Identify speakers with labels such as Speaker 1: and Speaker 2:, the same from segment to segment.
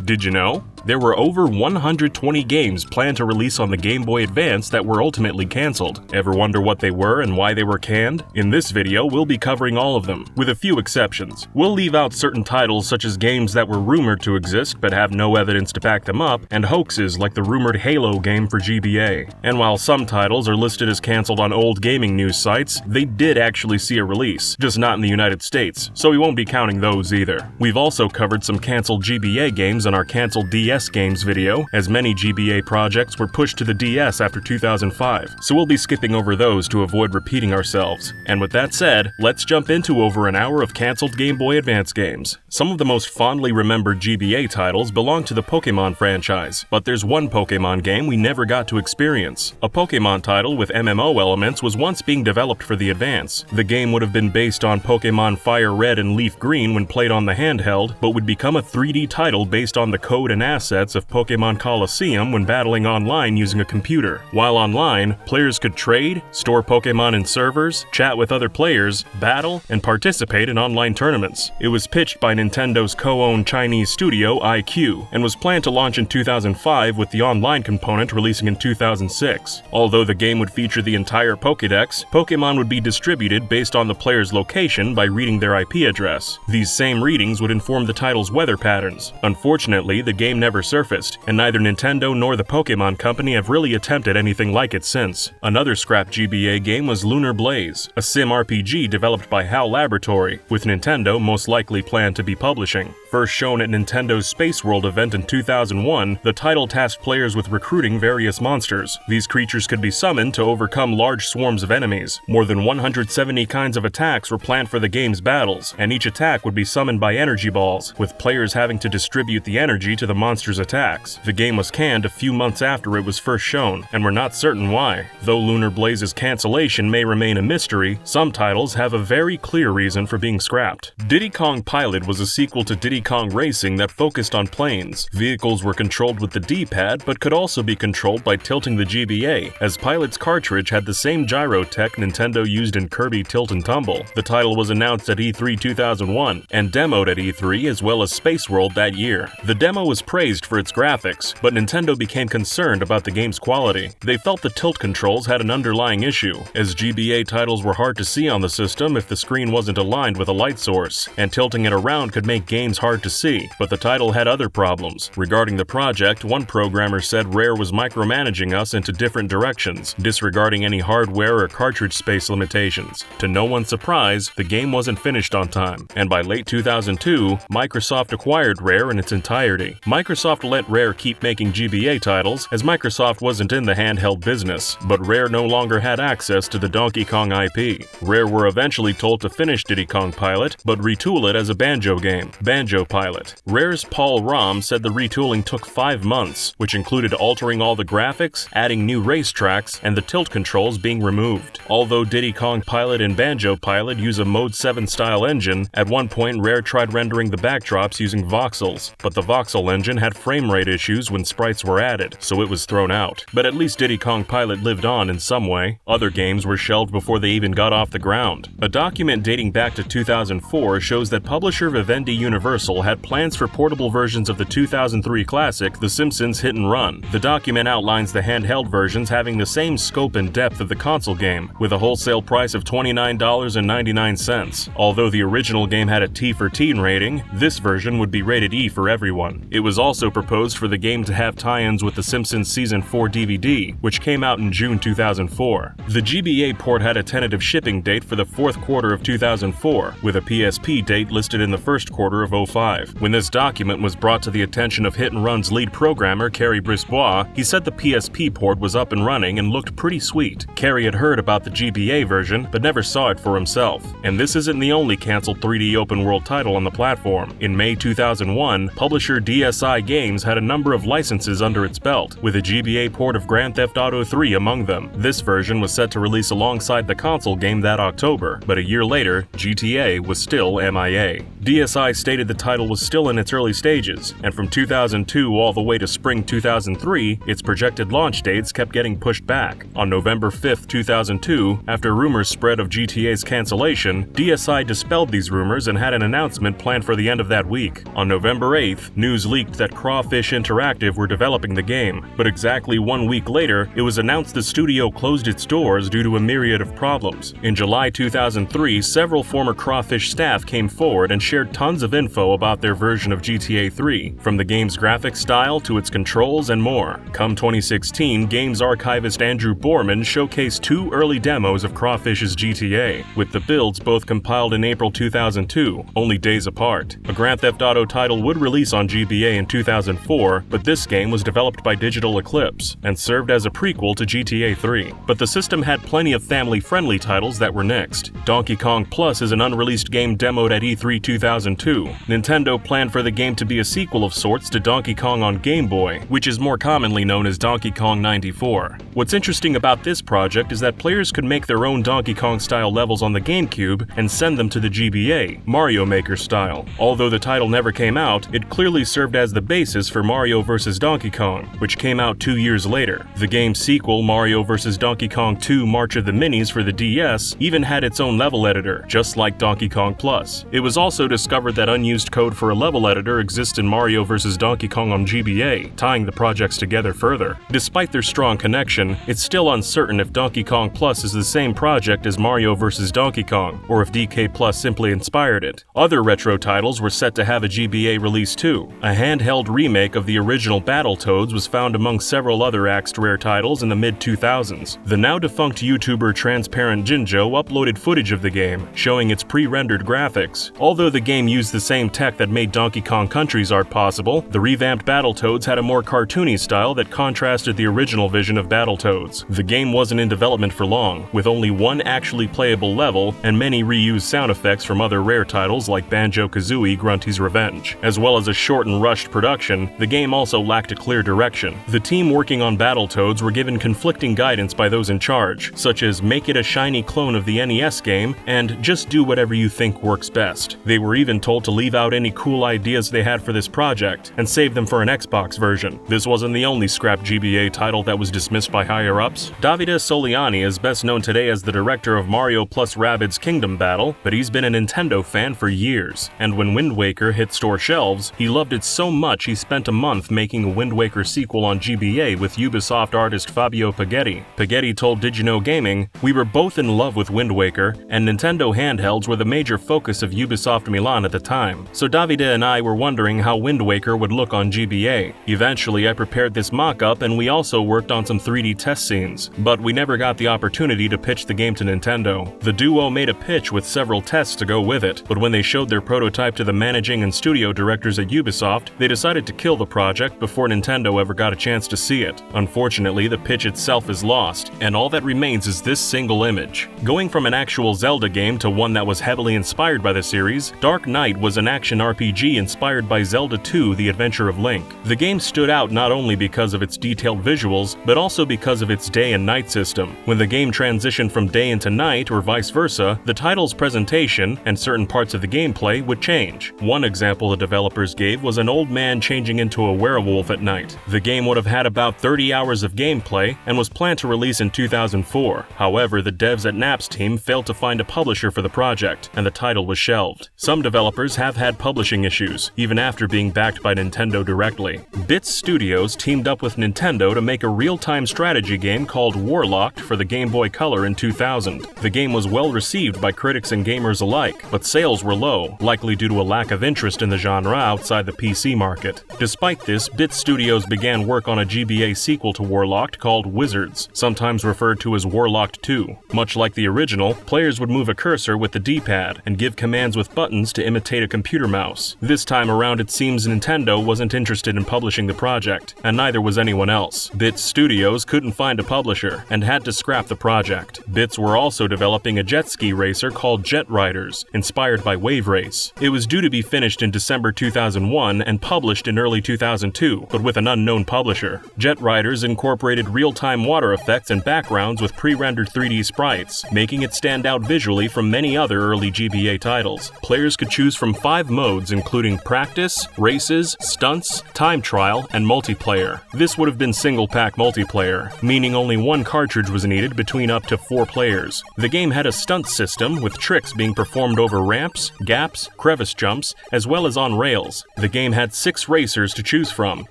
Speaker 1: Did you know? There were over 120 games planned to release on the Game Boy Advance that were ultimately cancelled. Ever wonder what they were and why they were canned? In this video, we'll be covering all of them, with a few exceptions. We'll leave out certain titles such as games that were rumored to exist but have no evidence to back them up, and hoaxes like the rumored Halo game for GBA. And while some titles are listed as cancelled on old gaming news sites, they did actually see a release, just not in the United States, so we won't be counting those either. We've also covered some cancelled GBA games on our cancelled DS games video, as many GBA projects were pushed to the DS after 2005, so we'll be skipping over those to avoid repeating ourselves. And with that said, let's jump into over an hour of cancelled Game Boy Advance games. Some of the most fondly remembered GBA titles belong to the Pokemon franchise, but there's one Pokemon game we never got to experience. A Pokemon title with MMO elements was once being developed for the Advance. The game would have been based on Pokemon Fire Red and Leaf Green when played on the handheld, but would become a 3D title based on the code and assets of Pokemon Coliseum when battling online using a computer. While online, players could trade, store Pokemon in servers, chat with other players, battle, and participate in online tournaments. It was pitched by Nintendo's co-owned Chinese studio iQue, and was planned to launch in 2005 with the online component releasing in 2006. Although the game would feature the entire Pokédex, Pokemon would be distributed based on the player's location by reading their IP address. These same readings would inform the title's weather patterns. Unfortunately, the game never surfaced, and neither Nintendo nor the Pokemon Company have really attempted anything like it since. Another scrap GBA game was Lunar Blaze, a sim RPG developed by HAL Laboratory, with Nintendo most likely planned to be publishing. First shown at Nintendo's Space World event in 2001, the title tasked players with recruiting various monsters. These creatures could be summoned to overcome large swarms of enemies. More than 170 kinds of attacks were planned for the game's battles, and each attack would be summoned by energy balls, with players having to distribute the energy to the monster's attacks. The game was canned a few months after it was first shown, and we're not certain why. Though Lunar Blaze's cancellation may remain a mystery, some titles have a very clear reason for being scrapped. Diddy Kong Pilot was a sequel to Diddy Kong Racing that focused on planes. Vehicles were controlled with the D-pad, but could also be controlled by tilting the GBA, as Pilot's cartridge had the same gyro tech Nintendo used in Kirby Tilt and Tumble. The title was announced at E3 2001, and demoed at E3 as well as Space World that year. The demo was praised for its graphics, but Nintendo became concerned about the game's quality. They felt the tilt controls had an underlying issue, as GBA titles were hard to see on the system if the screen wasn't aligned with a light source, and tilting it around could make games hard to see, but the title had other problems. Regarding the project, one programmer said Rare was micromanaging us into different directions, disregarding any hardware or cartridge space limitations. To no one's surprise, the game wasn't finished on time, and by late 2002, Microsoft acquired Rare in its entirety. Microsoft let Rare keep making GBA titles, as Microsoft wasn't in the handheld business, but Rare no longer had access to the Donkey Kong IP. Rare were eventually told to finish Diddy Kong Pilot, but retool it as a banjo game, Banjo Pilot. Rare's Paul Rom said the retooling took 5 months, which included altering all the graphics, adding new racetracks, and the tilt controls being removed. Although Diddy Kong Pilot and Banjo Pilot use a Mode 7 style engine, at one point Rare tried rendering the backdrops using voxels, but the voxel engine had frame rate issues when sprites were added, so it was thrown out. But at least Diddy Kong Pilot lived on in some way. Other games were shelved before they even got off the ground. A document dating back to 2004 shows that publisher Vivendi Universal had plans for portable versions of the 2003 classic The Simpsons Hit and Run. The document outlines the handheld versions having the same scope and depth of the console game, with a wholesale price of $29.99. Although the original game had a T for teen rating, this version would be rated E for everyone. It was also proposed for the game to have tie-ins with The Simpsons Season 4 DVD, which came out in June 2004. The GBA port had a tentative shipping date for the 4th quarter of 2004, with a PSP date listed in the 1st quarter of 2005. When this document was brought to the attention of Hit and Run's lead programmer, Carrie Brisbois, he said the PSP port was up and running and looked pretty sweet. Carrie had heard about the GBA version, but never saw it for himself. And this isn't the only cancelled 3D open-world title on the platform. In May 2001, publisher DSi Games had a number of licenses under its belt, with a GBA port of Grand Theft Auto 3 among them. This version was set to release alongside the console game that October, but a year later, GTA was still MIA. DSi stated the title was still in its early stages, and from 2002 all the way to spring 2003, its projected launch dates kept getting pushed back. On November 5, 2002, after rumors spread of GTA's cancellation, DSI dispelled these rumors and had an announcement planned for the end of that week. On November 8th, news leaked that Crawfish Interactive were developing the game, but exactly 1 week later, it was announced the studio closed its doors due to a myriad of problems. In July 2003, several former Crawfish staff came forward and shared tons of info about their version of GTA 3, from the game's graphic style to its controls and more. Come 2016, games archivist Andrew Borman showcased 2 early demos of Crawfish's GTA, with the builds both compiled in April 2002, only days apart. A Grand Theft Auto title would release on GBA in 2004, but this game was developed by Digital Eclipse and served as a prequel to GTA 3. But the system had plenty of family-friendly titles that were nixed. Donkey Kong Plus is an unreleased game demoed at E3 2002. Nintendo planned for the game to be a sequel of sorts to Donkey Kong on Game Boy, which is more commonly known as Donkey Kong 94. What's interesting about this project is that players could make their own Donkey Kong-style levels on the GameCube and send them to the GBA, Mario Maker style. Although the title never came out, it clearly served as the basis for Mario vs. Donkey Kong, which came out 2 years later. The game's sequel, Mario vs. Donkey Kong 2 March of the Minis for the DS, even had its own level editor, just like Donkey Kong Plus. It was also discovered that unused code for a level editor exists in Mario vs. Donkey Kong on GBA, tying the projects together further. Despite their strong connection, it's still uncertain if Donkey Kong Plus is the same project as Mario vs. Donkey Kong, or if DK Plus simply inspired it. Other retro titles were set to have a GBA release too. A handheld remake of the original Battletoads was found among several other axed rare titles in the mid-2000s. The now-defunct YouTuber Transparent Jinjo uploaded footage of the game, showing its pre-rendered graphics. Although the game used the same tech that made Donkey Kong Country's art possible, the revamped Battletoads had a more cartoony style that contrasted the original vision of Battletoads. The game wasn't in development for long, with only one actually playable level and many reused sound effects from other rare titles like Banjo-Kazooie Grunty's Revenge. As well as a short and rushed production, the game also lacked a clear direction. The team working on Battletoads were given conflicting guidance by those in charge, such as make it a shiny clone of the NES game and just do whatever you think works best. They were even told to leave out any cool ideas they had for this project and save them for an Xbox version. This wasn't the only scrap GBA title that was dismissed by higher-ups. Davide Soliani is best known today as the director of Mario plus Rabbids Kingdom Battle, but he's been a Nintendo fan for years, and when Wind Waker hit store shelves, he loved it so much he spent a month making a Wind Waker sequel on GBA with Ubisoft artist Fabio Paghetti. Paghetti told DidYouKnowGaming, "We were both in love with Wind Waker, and Nintendo handhelds were the major focus of Ubisoft Milan at the time, so Davide and I were wondering how Wind Waker would look on GBA. Eventually I prepared this mock-up and we also worked on some 3D test scenes, but we never got the opportunity to pitch the game to Nintendo. The duo made a pitch with several tests to go with it, but when they showed their prototype to the managing and studio directors at Ubisoft, they decided to kill the project before Nintendo ever got a chance to see it. Unfortunately, the pitch itself is lost, and all that remains is this single image." Going from an actual Zelda game to one that was heavily inspired by the series, Dark Knight was an action RPG inspired by Zelda 2: The Adventure of Link. The game stood out not only because of its detailed visuals, but also because of its day and night system. When the game transitioned from day into night, or vice versa, the title's presentation and certain parts of the gameplay would change. One example the developers gave was an old man changing into a werewolf at night. The game would have had about 30 hours of gameplay and was planned to release in 2004. However, the devs at Nap's team failed to find a publisher for the project, and the title was shelved. Some developers have had publishing issues, even after being backed by Nintendo directly. Bits Studios teamed up with Nintendo to make a real-time strategy game called Warlocked for the Game Boy Color in 2000. The game was well received by critics and gamers alike, but sales were low, likely due to a lack of interest in the genre outside the PC market. Despite this, Bits Studios began work on a GBA sequel to Warlocked called Wizards, sometimes referred to as Warlocked 2. Much like the original, players would move a cursor with the D-pad and give commands with buttons to imitate a computer mouse. This time around, it seems Nintendo wasn't interested in publishing the project, and neither was anyone else. Bits Studios couldn't find a publisher and had to scrap the project. Bits were also developing a jet ski racer called Jet Riders, inspired by Wave Race. It was due to be finished in December 2001 and published in early 2002, but with an unknown publisher. Jet Riders incorporated real-time water effects and backgrounds with pre-rendered 3D sprites, making it stand out visually from many other early GBA titles. Players could choose from 5 modes including practice, races, stunts, time trial, and multiplayer. This would have been single-pack multiplayer, meaning only one cartridge was needed between up to 4 players. The game had a stunt system with tricks being performed over ramps, gaps, crevice jumps, as well as on rails. The game had 6 racers to choose from,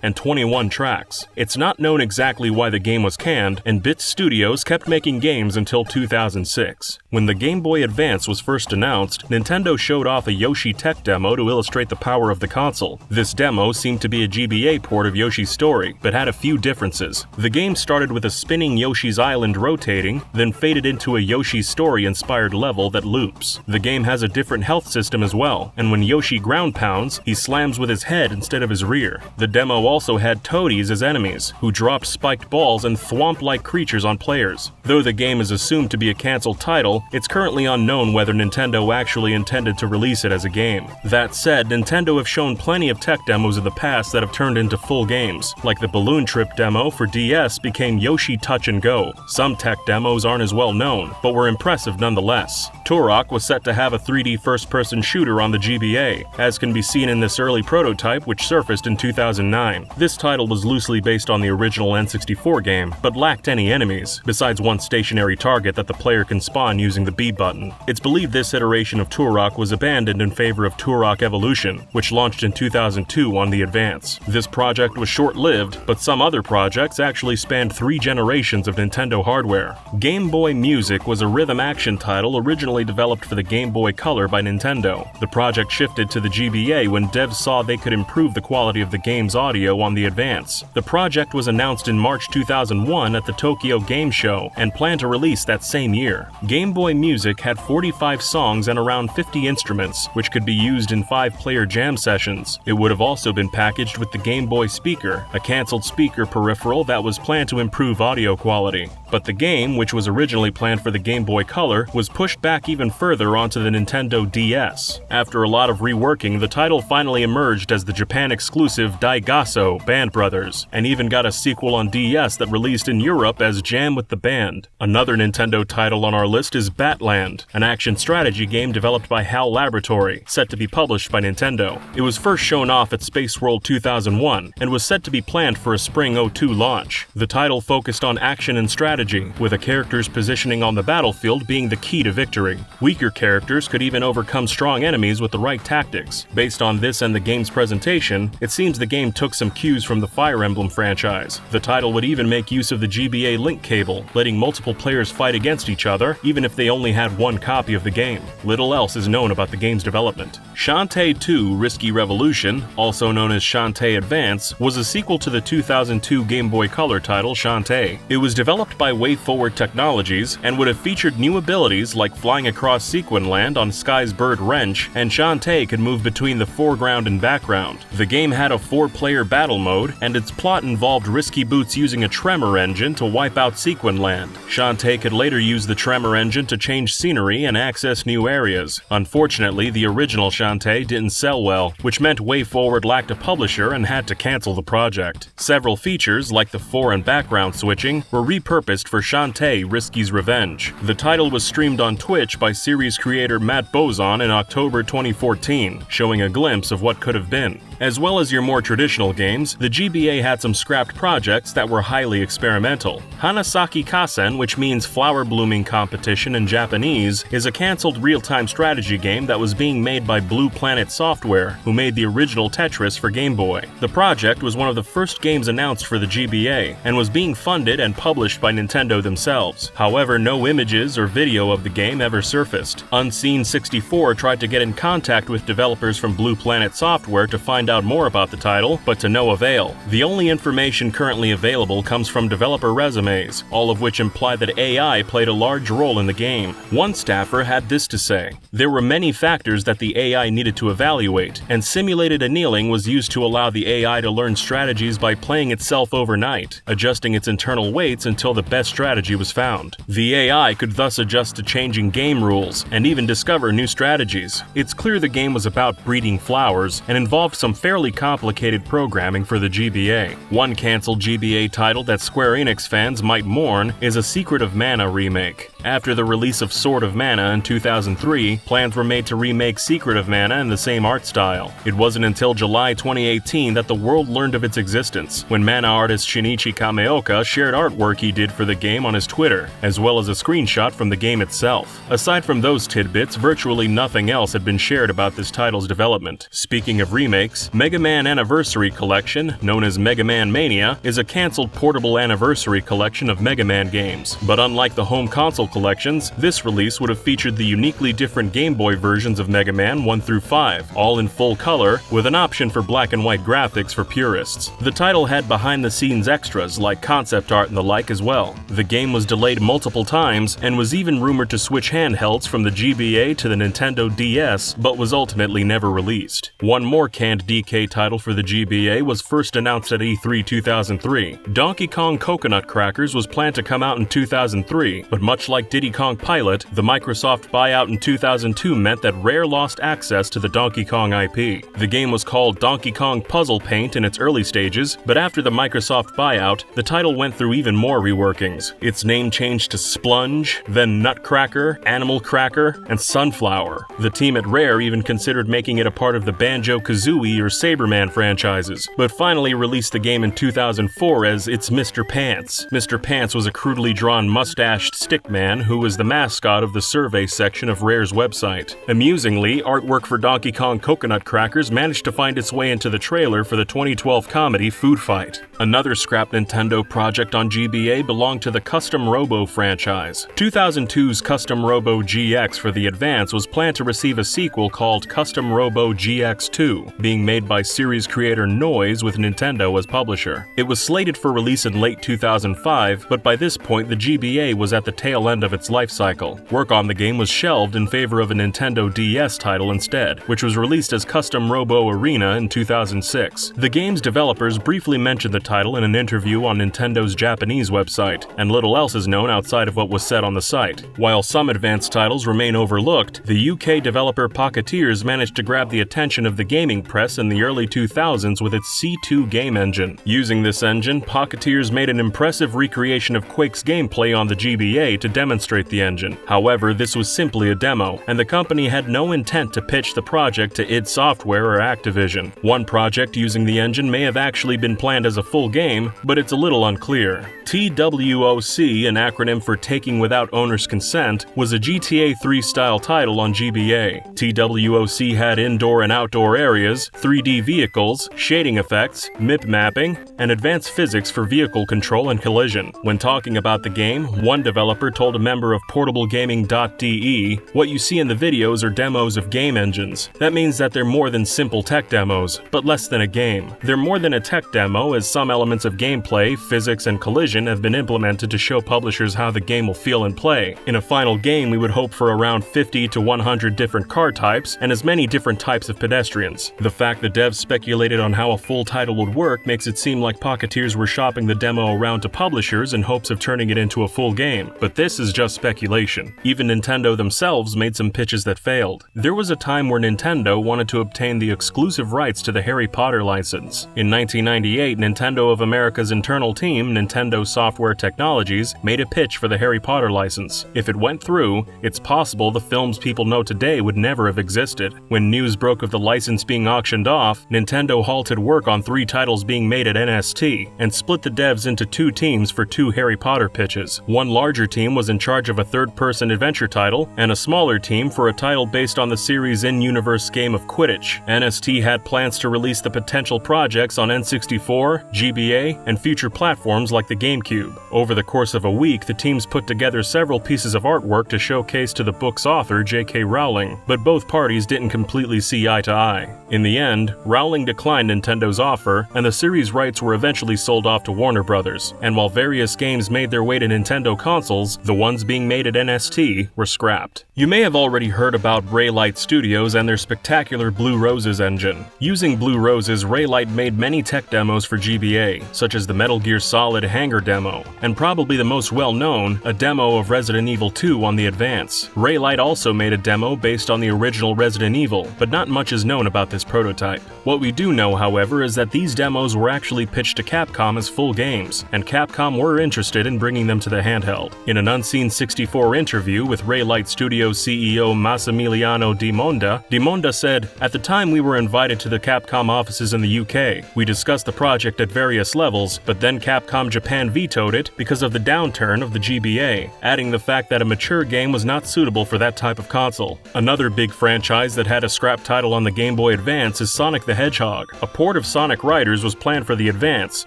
Speaker 1: and 21 tracks. It's not known exactly why the game was canned, and Bit Studios kept making games until 2006. When the Game Boy Advance was first announced, Nintendo showed off a Yoshi tech demo to illustrate the power of the console. This demo seemed to be a GBA port of Yoshi's story, but had a few differences. The game started with a spinning Yoshi's Island rotating, then faded into a Yoshi's Story-inspired level that loops. The game has a different health system as well, and when Yoshi ground pounds, he slams with his head instead of his rear. The demo also had toadies as enemies, who dropped spiked balls and thwomp-like creatures on players. Though the game is assumed to be a cancelled title, it's currently unknown whether Nintendo actually intended to release it as a game. That said, Nintendo have shown plenty of tech demos in the past that have turned into full games, like the Balloon Trip demo for DS became Yoshi Touch and Go. Some tech demos aren't as well known, but were impressive nonetheless. Turok was set to have a 3D first-person shooter on the GBA, as can be seen in this early prototype which surfaced in 2009. This title was loosely based on the original N64 game, but lacked any enemies, besides one stationary target that the player can spawn using the B button. It's believed this iteration of Turok was abandoned in favor of Turok Evolution, which launched in 2002 on the Advance. This project was short-lived, but some other projects actually spanned 3 generations of Nintendo hardware. Game Boy Music was a rhythm action title originally developed for the Game Boy Color by Nintendo. The project shifted to the GBA when devs saw they could improve the quality of the game's audio on the Advance. The project was announced in March 2001 at the Tokyo Game Show and planned to release that same year. Game Boy Music had 45 songs and around 50 instruments, which could be used in 5-player jam sessions. It would have also been packaged with the Game Boy Speaker, a cancelled speaker peripheral that was planned to improve audio quality. But the game, which was originally planned for the Game Boy Color, was pushed back even further onto the Nintendo DS. After a lot of reworking, the title finally emerged as the Japan-exclusive Daigasso Band Brothers, and even got a sequel on DS that released in Europe as Jam with the Band. Another Nintendo title on our list is Batland, an action strategy game developed by HAL Laboratory, set to be published by Nintendo. It was first shown off at Space World 2001, and was set to be planned for a Spring '02 launch. The title focused on action and strategy, with a character's positioning on the battlefield being the key to victory. Weaker characters could even overcome strong enemies with the right tactics. Based on this and the game's presentation, it seems the game took some cues from the Fire Emblem franchise. The title would even make use of the GBA link cable, letting multiple players fight against each other, even if they only had one copy of the game. Little else is known about the game's development. Shantae 2 Risky Revolution, also known as Shantae Advance, was a sequel to the 2002 Game Boy Color title Shantae. It was developed by WayForward Technologies and would have featured new abilities like flying across Sequin Land on Sky's Bird Wrench, and Shantae could move between the foreground and background. The game had a 4-player battle mode, and its plot involved Risky Boots using a tremor engine to wipe out Sequin Land. Shantae could later use the tremor engine to change scenery and access new areas. Unfortunately, the original Shantae didn't sell well, which meant WayForward lacked a publisher and had to cancel the project. Several features, like the fore and background switching, were repurposed for Shantae Risky's Revenge. The title was streamed on Twitch by series creator Matt Bozon in October 2014, showing a glimpse of what could have been. As well as your more traditional games, the GBA had some scrapped projects that were highly experimental. Hanasaki Kasen, which means flower blooming competition in Japanese, is a cancelled real-time strategy game that was being made by Blue Planet Software, who made the original Tetris for Game Boy. The project was one of the first games announced for the GBA, and was being funded and published by Nintendo themselves. However, no images or video of the game ever surfaced. Unseen64 tried to get in contact with developers from Blue Planet Software to find out more about the title, but to no avail. The only information currently available comes from developer resumes, all of which imply that AI played a large role in the game. One staffer had this to say: "There were many factors that the AI needed to evaluate, and simulated annealing was used to allow the AI to learn strategies by playing itself overnight, adjusting its internal weights until the best strategy was found. The AI could thus adjust to changing game rules, and even discover new strategies." It's clear the game was about breeding flowers, and involved some fairly complicated programming for the GBA. One cancelled GBA title that Square Enix fans might mourn is a Secret of Mana remake. After the release of Sword of Mana in 2003, plans were made to remake Secret of Mana in the same art style. It wasn't until July 2018 that the world learned of its existence, when Mana artist Shinichi Kameoka shared artwork he did for the game on his Twitter, as well as a screenshot from the game itself. Aside from those tidbits, virtually nothing else had been shared about this title's development. Speaking of remakes, Mega Man Anniversary Collection, known as Mega Man Mania, is a cancelled portable anniversary collection of Mega Man games. But unlike the home console collections, this release would have featured the uniquely different Game Boy versions of Mega Man 1 through 5, all in full color, with an option for black and white graphics for purists. The title had behind-the-scenes extras like concept art and the like as well. The game was delayed multiple times and was even rumored to switch handhelds from the GBA to the Nintendo DS, but was ultimately never released. One more canned DK title for the GBA was first announced at E3 2003. Donkey Kong Coconut Crackers was planned to come out in 2003, but much like Diddy Kong Pilot, the Microsoft buyout in 2002 meant that Rare lost access to the Donkey Kong IP. The game was called Donkey Kong Puzzle Paint in its early stages, but after the Microsoft buyout, the title went through even more reworkings. Its name changed to Splunge, then Nutcracker, Animal Cracker, and Sunflower. The team at Rare even considered making it a part of the Banjo-Kazooie or Saberman franchises, but finally released the game in 2004 as It's Mr. Pants. Mr. Pants was a crudely drawn mustached stickman who was the mascot of the survey section of Rare's website. Amusingly, artwork for Donkey Kong Coconut Crackers managed to find its way into the trailer for the 2012 comedy Food Fight. Another scrapped Nintendo project on GBA belonged to the Custom Robo franchise. 2002's Custom Robo GX for the Advance was planned to receive a sequel called Custom Robo GX2, being made by series creator Noise with Nintendo as publisher. It was slated for release in late 2005, but by this point the GBA was at the tail end of its life cycle. Work on the game was shelved in favor of a Nintendo DS title instead, which was released as Custom Robo Arena in 2006. The game's developers briefly mentioned the title in an interview on Nintendo's Japanese website, and little else is known outside of what was said on the site. While some advanced titles remain overlooked, the UK developer Pocketeers managed to grab the attention of the gaming press in the early 2000s with its C2 game engine. Using this engine, Pocketeers made an impressive recreation of Quake's gameplay on the GBA to demonstrate the engine. However, this was simply a demo, and the company had no intent to pitch the project to id Software or Activision. One project using the engine may have actually been planned as a full game, but it's a little unclear. TWOC, an acronym for Taking Without Owner's Consent, was a GTA 3 style title on GBA. TWOC had indoor and outdoor areas, 3D vehicles, shading effects, MIP mapping, and advanced physics for vehicle control and collision. When talking about the game, one developer told a member of PortableGaming.de, "What you see in the videos are demos of game engines. That means that they're more than simple tech demos, but less than a game. They're more than a tech demo, as some elements of gameplay, physics, and collision have been implemented to show publishers how the game will feel and play. In a final game, we would hope for around 50 to 100 different car types and as many different types of pedestrians." The fact the devs speculated on how a full title would work makes it seem like Pocketeers were shopping the demo around to publishers in hopes of turning it into a full game, but this is just speculation. Even Nintendo themselves made some pitches that failed. There was a time where Nintendo wanted to obtain the exclusive rights to the Harry Potter license. In 1998, Nintendo of America's internal team, Nintendo Software Technologies, made a pitch for the Harry Potter license. If it went through, it's possible the films people know today would never have existed. When news broke of the license being auctioned off, Nintendo halted work on 3 titles being made at NST, and split the devs into 2 teams for 2 Harry Potter pitches. One larger team was in charge of a third-person adventure title, and a smaller team for a title based on the series' in-universe game of Quidditch. NST had plans to release the potential projects on N64, GBA, and future platforms like the GameCube. Over the course of a week, the teams put together several pieces of artwork to showcase to the book's author, J.K. Rowling, but both parties didn't completely see eye to eye. In the end, Rowling declined Nintendo's offer, and the series rights were eventually sold off to Warner Brothers, and while various games made their way to Nintendo consoles, the ones being made at NST were scrapped. You may have already heard about Raylight Studios and their spectacular Blue Roses engine. Using Blue Roses, Raylight made many tech demos for GBA, such as the Metal Gear Solid Hangar demo, and probably the most well-known, a demo of Resident Evil 2 on the Advance. Raylight also made a demo based on the original Resident Evil, but not much is known about this prototype. What we do know, however, is that these demos were actually pitched to Capcom as full games, and Capcom were interested in bringing them to the handheld. In an unsealed Scene 64 interview with Raylight Studios CEO Massimiliano Di Monda said, "At the time we were invited to the Capcom offices in the UK. We discussed the project at various levels, but then Capcom Japan vetoed it because of the downturn of the GBA, adding the fact that a mature game was not suitable for that type of console." Another big franchise that had a scrap title on the Game Boy Advance is Sonic the Hedgehog. A port of Sonic Riders was planned for the Advance,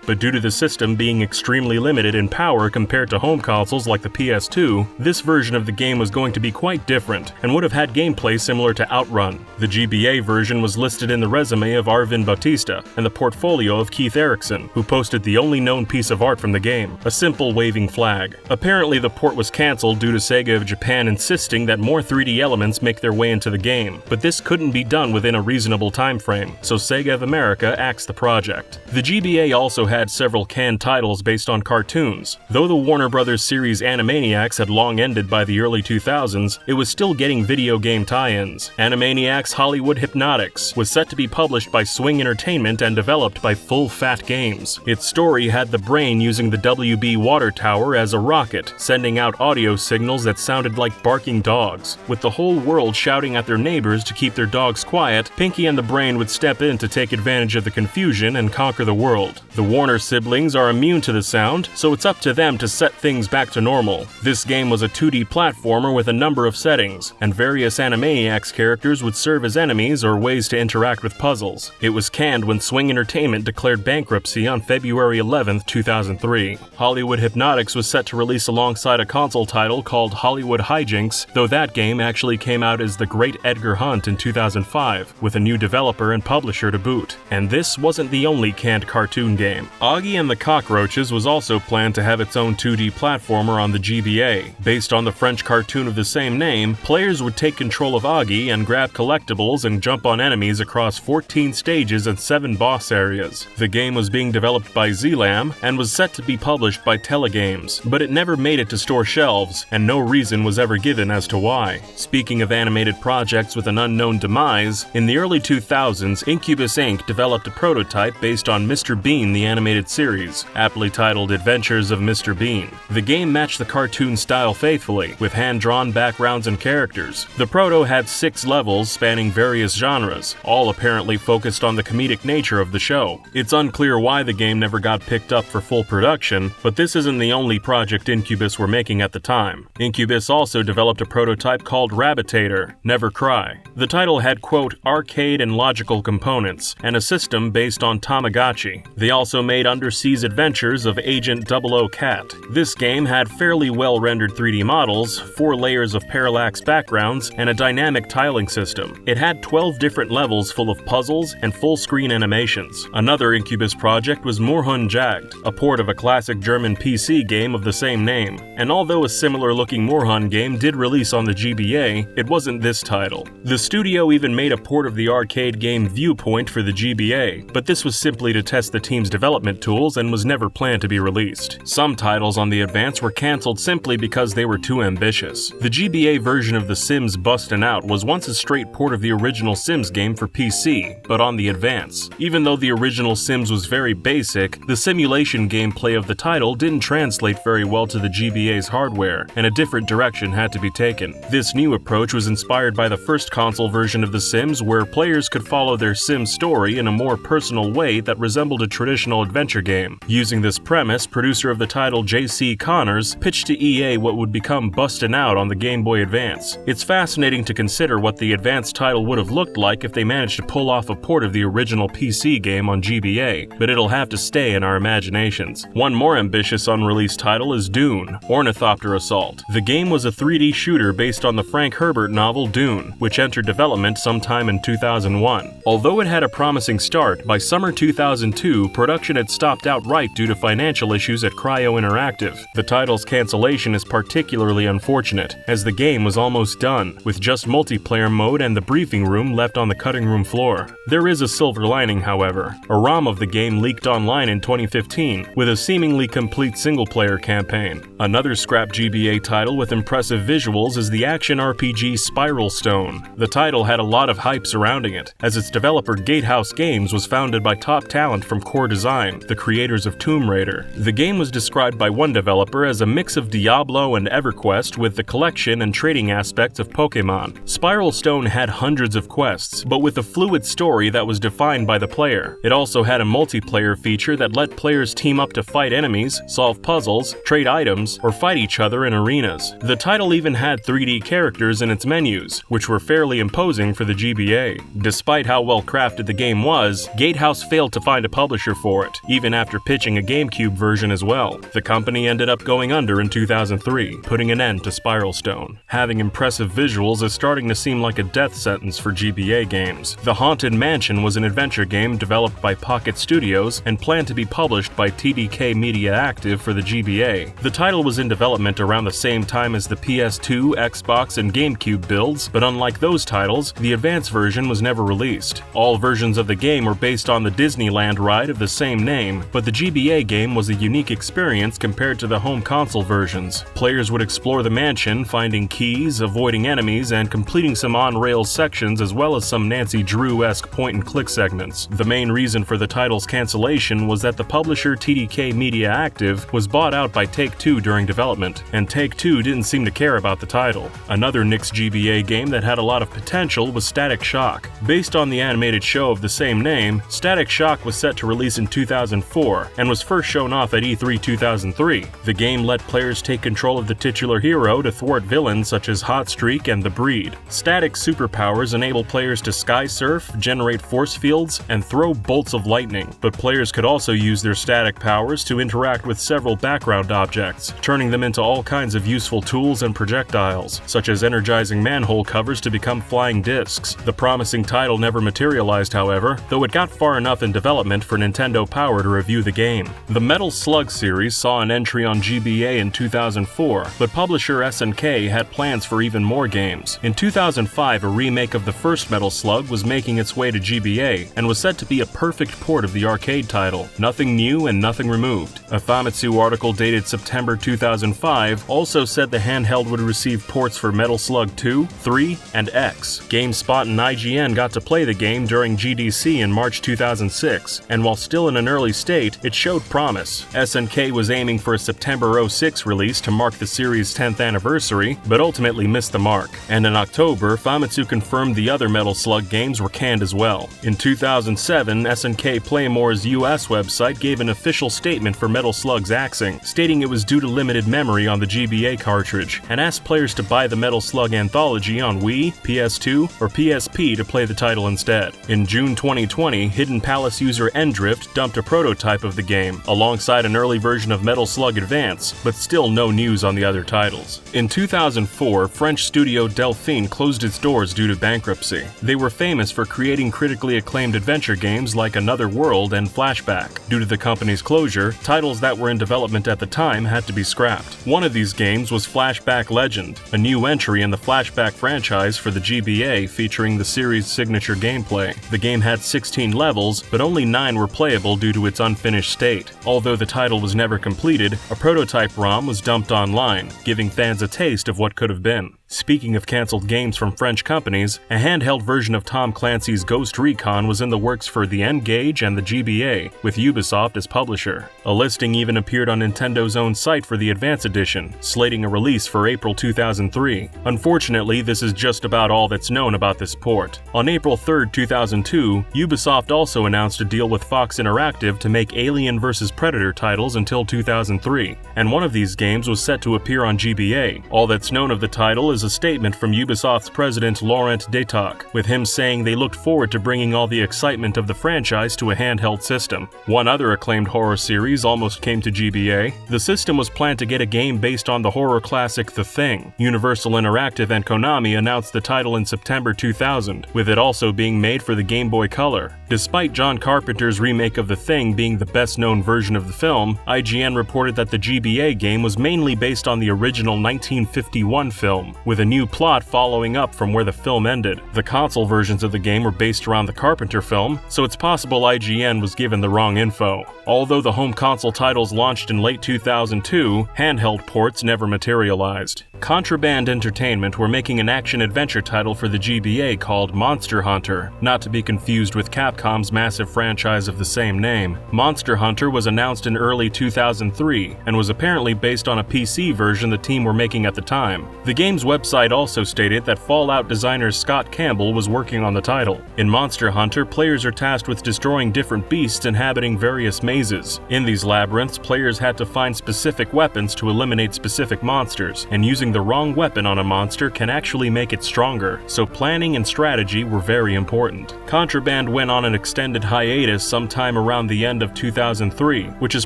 Speaker 1: but due to the system being extremely limited in power compared to home consoles like the PS2, this version of the game was going to be quite different, and would have had gameplay similar to Outrun. The GBA version was listed in the resume of Arvin Bautista, and the portfolio of Keith Erickson, who posted the only known piece of art from the game, a simple waving flag. Apparently the port was cancelled due to Sega of Japan insisting that more 3D elements make their way into the game, but this couldn't be done within a reasonable time frame, so Sega of America axed the project. The GBA also had several canned titles based on cartoons. Though the Warner Brothers series Animaniacs had long ended by the early 2000s, it was still getting video game tie-ins. Animaniacs Hollywood Hypnotics was set to be published by Swing Entertainment and developed by Full Fat Games. Its story had the brain using the WB water tower as a rocket, sending out audio signals that sounded like barking dogs. With the whole world shouting at their neighbors to keep their dogs quiet, Pinky and the Brain would step in to take advantage of the confusion and conquer the world. The Warner siblings are immune to the sound, so it's up to them to set things back to normal. This game was a 2D platformer with a number of settings, and various Animaniacs characters would serve as enemies or ways to interact with puzzles. It was canned when Swing Entertainment declared bankruptcy on February 11, 2003. Hollywood Hypnotics was set to release alongside a console title called Hollywood Hijinks, though that game actually came out as The Great Edgar Hunt in 2005, with a new developer and publisher to boot. And this wasn't the only canned cartoon game. Augie and the Cockroaches was also planned to have its own 2D platformer on the GBA. Based on the French cartoon of the same name, players would take control of Augie and grab collectibles and jump on enemies across 14 stages and 7 boss areas. The game was being developed by Zlam and was set to be published by Telegames, but it never made it to store shelves, and no reason was ever given as to why. Speaking of animated projects with an unknown demise, in the early 2000s, Incubus Inc. developed a prototype based on Mr. Bean the animated series, aptly titled Adventures of Mr. Bean. The game matched the cartoon style faithfully, with hand-drawn backgrounds and characters. The proto had 6 levels spanning various genres, all apparently focused on the comedic nature of the show. It's unclear why the game never got picked up for full production, but this isn't the only project Incubus were making at the time. Incubus also developed a prototype called Rabbitator, Never Cry. The title had, quote, arcade and logical components, and a system based on Tamagotchi. They also made Underseas Adventures of Agent 00 Cat. This game had fairly well-rendered 3D models, 4 layers of parallax backgrounds, and a dynamic tiling system. It had 12 different levels full of puzzles and full-screen animations. Another Incubus project was MOORHUHN JAGD, a port of a classic German PC game of the same name. And although a similar-looking MOORHUHN game did release on the GBA, it wasn't this title. The studio even made a port of the arcade game Viewpoint for the GBA, but this was simply to test the team's development tools and was never planned to be released. Some titles on the Advance were cancelled simply because they were too ambitious. The GBA version of The Sims Bustin' Out was once a straight port of the original Sims game for PC, but on the Advance. Even though the original Sims was very basic, the simulation gameplay of the title didn't translate very well to the GBA's hardware, and a different direction had to be taken. This new approach was inspired by the first console version of The Sims, where players could follow their Sims story in a more personal way that resembled a traditional adventure game. Using this premise, producer of the title J.C. Connors pitched to EA what would become Bustin' Out on the Game Boy Advance. It's fascinating to consider what the Advance title would have looked like if they managed to pull off a port of the original PC game on GBA, but it'll have to stay in our imaginations. One more ambitious unreleased title is Dune: Ornithopter Assault. The game was a 3D shooter based on the Frank Herbert novel Dune, which entered development sometime in 2001. Although it had a promising start, by summer 2002, production had stopped outright due to financial issues at Cryo Interactive. The title's cancellation is particularly unfortunate, as the game was almost done, with just multiplayer mode and the briefing room left on the cutting room floor. There is a silver lining, however. A ROM of the game leaked online in 2015, with a seemingly complete single-player campaign. Another scrap GBA title with impressive visuals is the action RPG Spiral Stone. The title had a lot of hype surrounding it, as its developer Gatehouse Games was founded by top talent from Core Design, the creators of Tomb Raider. The game was described by one developer as a mix of Diablo Diablo and EverQuest with the collection and trading aspects of Pokémon. Spiral Stone had hundreds of quests, but with a fluid story that was defined by the player. It also had a multiplayer feature that let players team up to fight enemies, solve puzzles, trade items, or fight each other in arenas. The title even had 3D characters in its menus, which were fairly imposing for the GBA. Despite how well crafted the game was, Gatehouse failed to find a publisher for it, even after pitching a GameCube version as well. The company ended up going under in 2003, putting an end to Spiral Stone. Having impressive visuals is starting to seem like a death sentence for GBA games. The Haunted Mansion was an adventure game developed by Pocket Studios and planned to be published by TDK Media Active for the GBA. The title was in development around the same time as the PS2, Xbox, and GameCube builds, but unlike those titles, the advanced version was never released. All versions of the game were based on the Disneyland ride of the same name, but the GBA game was a unique experience compared to the home console versions. Players would explore the mansion, finding keys, avoiding enemies, and completing some on-rails sections as well as some Nancy Drew-esque point-and-click segments. The main reason for the title's cancellation was that the publisher TDK Media Active was bought out by Take-Two during development, and Take-Two didn't seem to care about the title. Another Nix GBA game that had a lot of potential was Static Shock. Based on the animated show of the same name, Static Shock was set to release in 2004 and was first shown off at E3 2003. The game let players take control of the titular hero to thwart villains such as Hotstreak and The Breed. Static's superpowers enable players to sky surf, generate force fields, and throw bolts of lightning, but players could also use their static powers to interact with several background objects, turning them into all kinds of useful tools and projectiles, such as energizing manhole covers to become flying discs. The promising title never materialized, however, though it got far enough in development for Nintendo Power to review the game. The Metal Slug series saw an entry on GBA in 2004, but publisher SNK had plans for even more games. In 2005, a remake of the first Metal Slug was making its way to GBA and was said to be a perfect port of the arcade title. Nothing new and nothing removed. A Famitsu article dated September 2005 also said the handheld would receive ports for Metal Slug 2, 3, and X. GameSpot and IGN got to play the game during GDC in March 2006, and while still in an early state, it showed promise. SNK was aiming for a September 06 release to mark the series' 10th anniversary, but ultimately missed the mark. And in October, Famitsu confirmed the other Metal Slug games were canned as well. In 2007, SNK Playmore's US website gave an official statement for Metal Slug's axing, stating it was due to limited memory on the GBA cartridge, and asked players to buy the Metal Slug Anthology on Wii, PS2, or PSP to play the title instead. In June 2020, Hidden Palace user Endrift dumped a prototype of the game, alongside an early version of Metal Slug Advance, but still no news on the other titles. In 2004, French studio Delphine closed its doors due to bankruptcy. They were famous for creating critically acclaimed adventure games like Another World and Flashback. Due to the company's closure, titles that were in development at the time had to be scrapped. One of these games was Flashback Legend, a new entry in the Flashback franchise for the GBA featuring the series' signature gameplay. The game had 16 levels, but only 9 were playable due to its unfinished state. Although the title was never completed, a prototype ROM was dumped online, giving fans a taste of what could have been. Speaking of cancelled games from French companies, a handheld version of Tom Clancy's Ghost Recon was in the works for the N-Gage and the GBA, with Ubisoft as publisher. A listing even appeared on Nintendo's own site for the Advance Edition, slating a release for April 2003. Unfortunately, this is just about all that's known about this port. On April 3, 2002, Ubisoft also announced a deal with Fox Interactive to make Alien vs. Predator titles until 2003, and one of these games was set to appear on GBA. All that's known of the title is a statement from Ubisoft's president Laurent Detoc, with him saying they looked forward to bringing all the excitement of the franchise to a handheld system. One other acclaimed horror series almost came to GBA. The system was planned to get a game based on the horror classic The Thing. Universal Interactive and Konami announced the title in September 2000, with it also being made for the Game Boy Color. Despite John Carpenter's remake of The Thing being the best-known version of the film, IGN reported that the GBA game was mainly based on the original 1951 film, with a new plot following up from where the film ended. The console versions of the game were based around the Carpenter film, so it's possible IGN was given the wrong info. Although the home console titles launched in late 2002, handheld ports never materialized. Contraband Entertainment were making an action-adventure title for the GBA called Monster Hunter, not to be confused with Capcom's massive franchise of the same name. Monster Hunter was announced in early 2003 and was apparently based on a PC version the team were making at the time. The game's website also stated that Fallout designer Scott Campbell was working on the title. In Monster Hunter, players are tasked with destroying different beasts inhabiting various mazes. In these labyrinths, players had to find specific weapons to eliminate specific monsters, and using the wrong weapon on a monster can actually make it stronger, so planning and strategy were very important. Contraband went on an extended hiatus sometime around the end of 2003, which is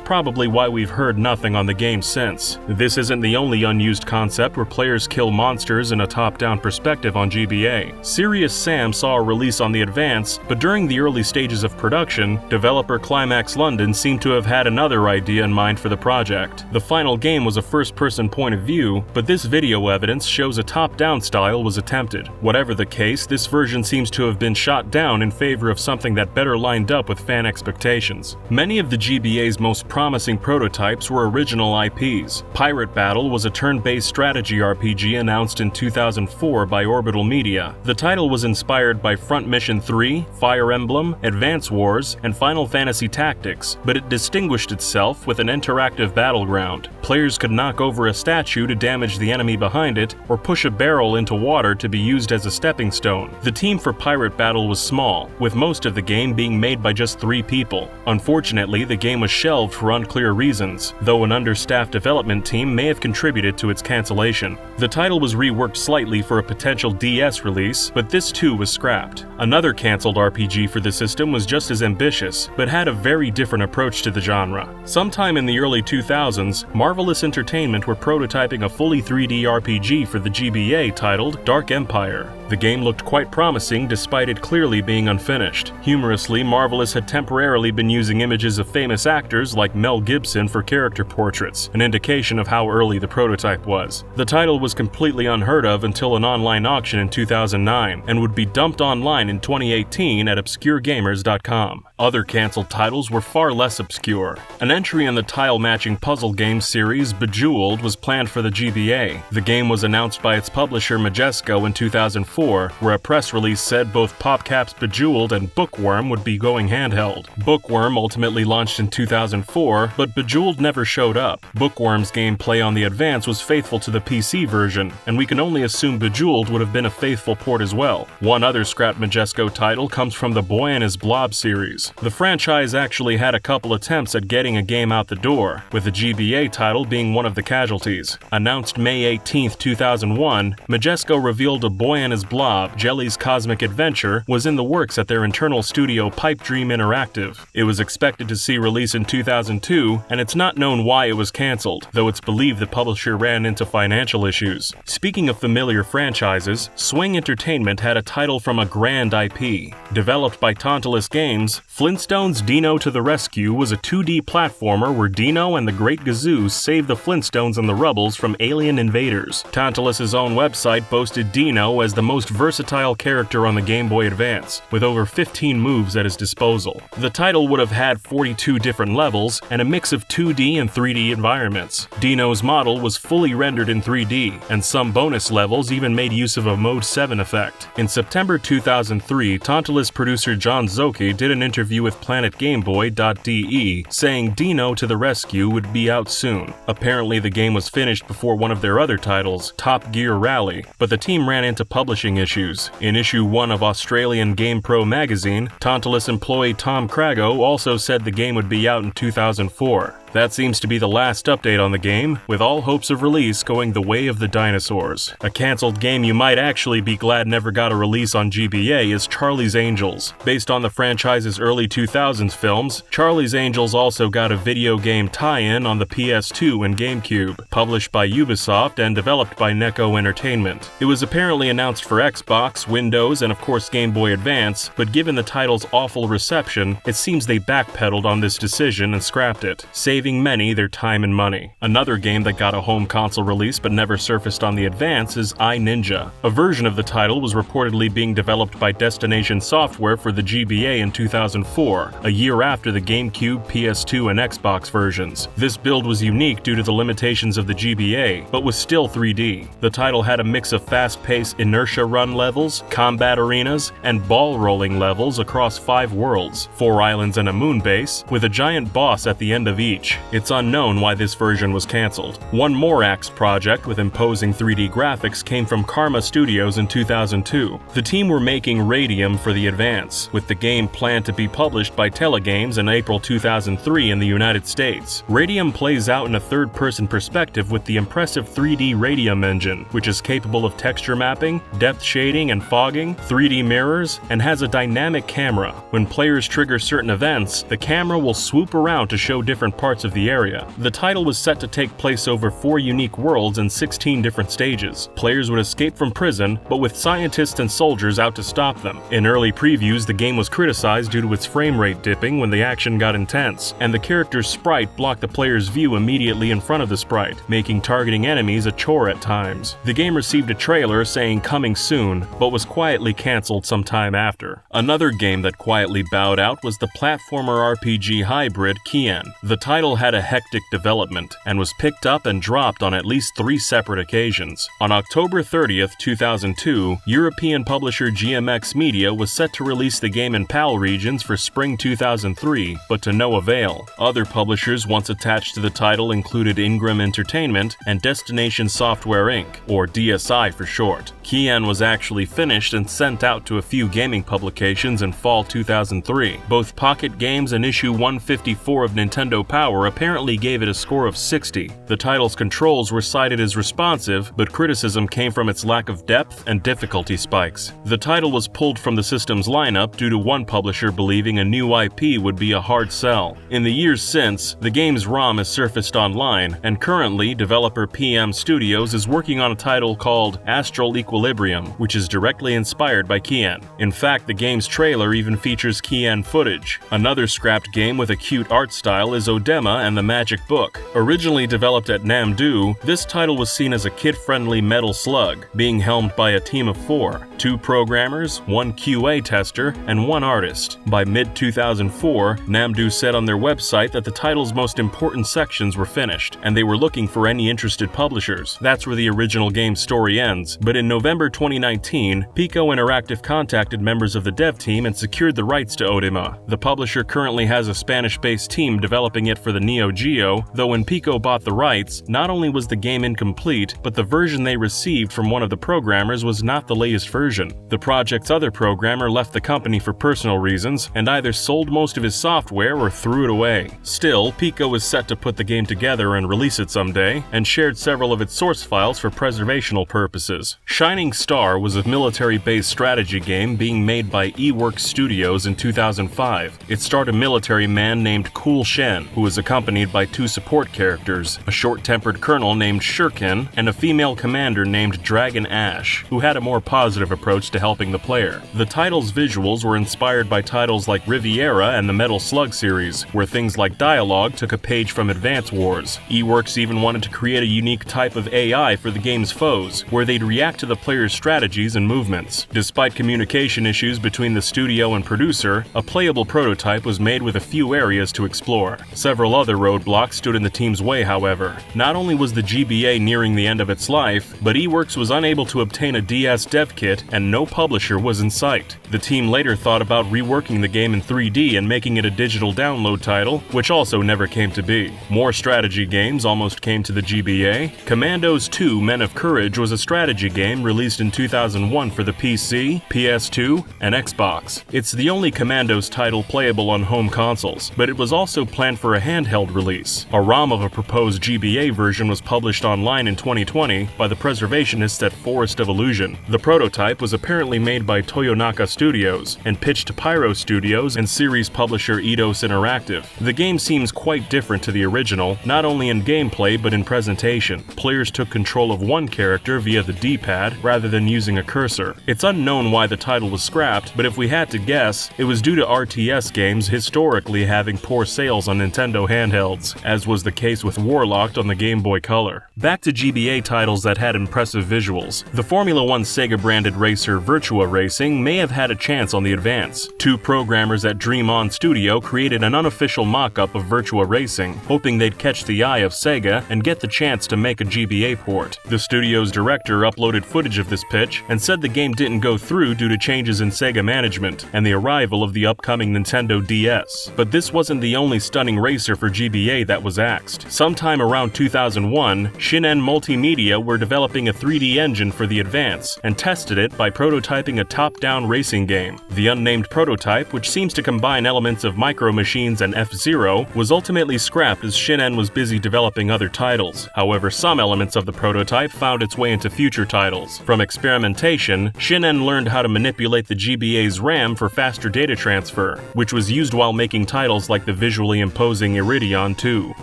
Speaker 1: probably why we've heard nothing on the game since. This isn't the only unused concept where players kill monsters in a top-down perspective on GBA. Serious Sam saw a release on the Advance, but during the early stages of production, developer Climax London seemed to have had another idea in mind for the project. The final game was a first-person point of view, but this video evidence shows a top-down style was attempted. Whatever the case, this version seems to have been shot down in favor of something that better lined up with fan expectations. Many of the GBA's most promising prototypes were original IPs. Pirate Battle was a turn-based strategy RPG announced in 2004 by Orbital Media. The title was inspired by Front Mission 3, Fire Emblem, Advance Wars, and Final Fantasy Tactics, but it distinguished itself with an interactive battleground. Players could knock over a statue to damage the enemy behind it, or push a barrel into water to be used as a stepping stone. The team for Pirate Battle was small, with most of the game being made by just 3 people. Unfortunately, the game was shelved for unclear reasons, though an understaffed development team may have contributed to its cancellation. The title was reworked slightly for a potential DS release, but this too was scrapped. Another cancelled RPG for the system was just as ambitious, but had a very different approach to the genre. Sometime in the early 2000s, Marvelous Entertainment were prototyping a fully 3D RPG for the GBA titled Dark Empire. The game looked quite promising despite it clearly being unfinished. Humorously, Marvelous had temporarily been using images of famous actors like Mel Gibson for character portraits, an indication of how early the prototype was. The title was completely unheard of until an online auction in 2009, and would be dumped online in 2018 at obscuregamers.com. Other cancelled titles were far less obscure. An entry in the tile-matching puzzle game series Bejeweled was planned for the GBA. The game was announced by its publisher Majesco in 2004, where a press release said both PopCap's Bejeweled and Bookworm would be going handheld. Bookworm ultimately launched in 2004, but Bejeweled never showed up. Bookworm's gameplay on the Advance was faithful to the PC version, and we can only assume Bejeweled would have been a faithful port as well. One other scrapped Majesco title comes from the Boy and His Blob series. The franchise actually had a couple attempts at getting a game out the door, with the GBA title being one of the casualties. Announced May 18, 2001, Majesco revealed A Boy and His Blob, Jelly's Cosmic Adventure, was in the works at their internal studio Pipe Dream Interactive. It was expected to see release in 2002, and it's not known why it was cancelled, though it's believed the publisher ran into financial issues. Speaking of familiar franchises, Swing Entertainment had a title from a grand IP. Developed by Tantalus Games, Flintstones Dino to the Rescue was a 2D platformer where Dino and the Great Gazoo saved the Flintstones and the Rubbles from alien invaders. Tantalus' own website boasted Dino as the most versatile character on the Game Boy Advance, with over 15 moves at his disposal. The title would have had 42 different levels and a mix of 2D and 3D environments. Dino's model was fully rendered in 3D, and some bonus levels even made use of a Mode 7 effect. In September 2003, Tantalus producer John Zoki did an interview with PlanetGameBoy.de saying Dino to the Rescue would be out soon. Apparently the game was finished before one of their other titles, Top Gear Rally, but the team ran into publishing issues. In issue 1 of Australian GamePro magazine, Tantalus employee Tom Crago also said the game would be out in 2004. That seems to be the last update on the game, with all hopes of release going the way of the dinosaurs. A cancelled game you might actually be glad never got a release on GBA is Charlie's Angels. Based on the franchise's early 2000s films, Charlie's Angels also got a video game tie-in on the PS2 and GameCube, published by Ubisoft and developed by Neko Entertainment. It was apparently announced for Xbox, Windows, and of course Game Boy Advance, but given the title's awful reception, it seems they backpedaled on this decision and scrapped it, saving saving many their time and money. Another game that got a home console release but never surfaced on the Advance is iNinja. A version of the title was reportedly being developed by Destination Software for the GBA in 2004, a year after the GameCube, PS2, and Xbox versions. This build was unique due to the limitations of the GBA, but was still 3D. The title had a mix of fast-paced inertia run levels, combat arenas, and ball rolling levels across 5 worlds, 4 islands and a moon base, with a giant boss at the end of each. It's unknown why this version was cancelled. One more Axe project with imposing 3D graphics came from Karma Studios in 2002. The team were making Radium for the Advance, with the game planned to be published by Telegames in April 2003 in the United States. Radium plays out in a third-person perspective with the impressive 3D Radium engine, which is capable of texture mapping, depth shading and fogging, 3D mirrors, and has a dynamic camera. When players trigger certain events, the camera will swoop around to show different parts of the area. The title was set to take place over 4 unique worlds and 16 different stages. Players would escape from prison, but with scientists and soldiers out to stop them. In early previews, the game was criticized due to its frame rate dipping when the action got intense, and the character's sprite blocked the player's view immediately in front of the sprite, making targeting enemies a chore at times. The game received a trailer saying coming soon, but was quietly cancelled sometime after. Another game that quietly bowed out was the platformer RPG hybrid Kian. The title had a hectic development, and was picked up and dropped on at least 3 separate occasions. On October 30th, 2002, European publisher GMX Media was set to release the game in PAL regions for spring 2003, but to no avail. Other publishers once attached to the title included Ingram Entertainment and Destination Software Inc., or DSI for short. Kian was actually finished and sent out to a few gaming publications in fall 2003. Both Pocket Games and issue 154 of Nintendo Power apparently gave it a score of 60. The title's controls were cited as responsive, but criticism came from its lack of depth and difficulty spikes. The title was pulled from the system's lineup due to one publisher believing a new IP would be a hard sell. In the years since, the game's ROM has surfaced online, and currently developer PM Studios is working on a title called Astral Equilibrium, which is directly inspired by Kian. In fact, the game's trailer even features Kian footage. Another scrapped game with a cute art style is Odema and the Magic Book. Originally developed at Namdu, this title was seen as a kid-friendly metal slug, being helmed by a team of 4, 2 programmers, 1 QA tester, and 1 artist. By mid-2004, Namdu said on their website that the title's most important sections were finished, and they were looking for any interested publishers. That's where the original game's story ends, but in November 2019, Pico Interactive contacted members of the dev team and secured the rights to Odema. The publisher currently has a Spanish-based team developing it for the Neo Geo, though when Pico bought the rights, not only was the game incomplete, but the version they received from one of the programmers was not the latest version. The project's other programmer left the company for personal reasons, and either sold most of his software or threw it away. Still, Pico was set to put the game together and release it someday, and shared several of its source files for preservational purposes. Shining Star was a military-based strategy game being made by eWorks Studios in 2005. It starred a military man named Cool Shen, who was accompanied by 2 support characters, a short-tempered colonel named Shurkin, and a female commander named Dragon Ash, who had a more positive approach to helping the player. The title's visuals were inspired by titles like Riviera and the Metal Slug series, where things like dialogue took a page from Advance Wars. eWorks even wanted to create a unique type of AI for the game's foes, where they'd react to the player's strategies and movements. Despite communication issues between the studio and producer, a playable prototype was made with a few areas to explore. Several other roadblocks stood in the team's way, however. Not only was the GBA nearing the end of its life, but eWorks was unable to obtain a DS dev kit and no publisher was in sight. The team later thought about reworking the game in 3D and making it a digital download title, which also never came to be. More strategy games almost came to the GBA. Commandos 2: Men of Courage was a strategy game released in 2001 for the PC, PS2, and Xbox. It's the only Commandos title playable on home consoles, but it was also planned for a handheld release. A ROM of a proposed GBA version was published online in 2020 by the preservationists at Forest of Illusion. The prototype was apparently made by Toyonaka Studios and pitched to Pyro Studios and series publisher Eidos Interactive. The game seems quite different to the original, not only in gameplay but in presentation. Players took control of one character via the D-pad rather than using a cursor. It's unknown why the title was scrapped, but if we had to guess, it was due to RTS games historically having poor sales on Nintendo handhelds, as was the case with Warlocked on the Game Boy Color. Back to GBA titles that had impressive visuals. The Formula 1 Sega-branded racer Virtua Racing may have had a chance on the Advance. Two programmers at Dream On Studio created an unofficial mock-up of Virtua Racing, hoping they'd catch the eye of Sega and get the chance to make a GBA port. The studio's director uploaded footage of this pitch and said the game didn't go through due to changes in Sega management and the arrival of the upcoming Nintendo DS. But this wasn't the only stunning racer for GBA that was axed. Sometime around 2001, Shinen Multimedia were developing a 3D engine for the Advance and tested it by prototyping a top-down racing game. The unnamed prototype, which seems to combine elements of Micro Machines and F-Zero, was ultimately scrapped as Shinen was busy developing other titles. However, some elements of the prototype found its way into future titles. From experimentation, Shinen learned how to manipulate the GBA's RAM for faster data transfer, which was used while making titles like the visually imposing Iridion 2.